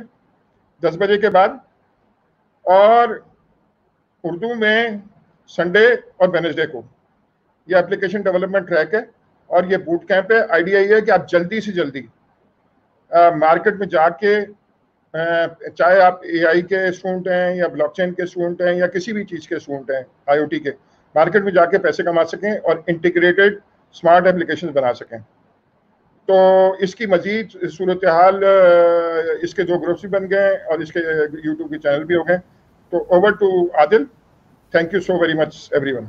10 बजे के बाद, और उर्दू में संडे और वेडनेसडे को। ये एप्लीकेशन डेवलपमेंट ट्रैक है और ये बूट कैंप है। आइडिया ये है कि आप जल्दी से जल्दी मार्केट में जाके, चाहे आप एआई के स्टूडेंट हैं या ब्लॉकचेन के स्टूडेंट हैं या किसी भी चीज़ के स्टूडेंट हैं, आईओटी के, मार्केट में जाके पैसे कमा सकें और इंटीग्रेटेड स्मार्ट एप्लीकेशन बना सकें। तो इसकी मजीद सूरत हाल, इसके 2 ग्रुप्स भी बन गए और इसके यूट्यूब के चैनल भी हो गए। तो over to Adil. Thank you so very much everyone.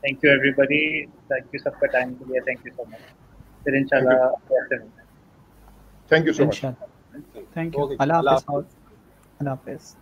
Thank you everybody, thank you सबका टाइम के लिए, थैंक यू सो मच। फिर इंशाल्लाह thank you so much. Thank you. अल्लाह हाफ़िज़।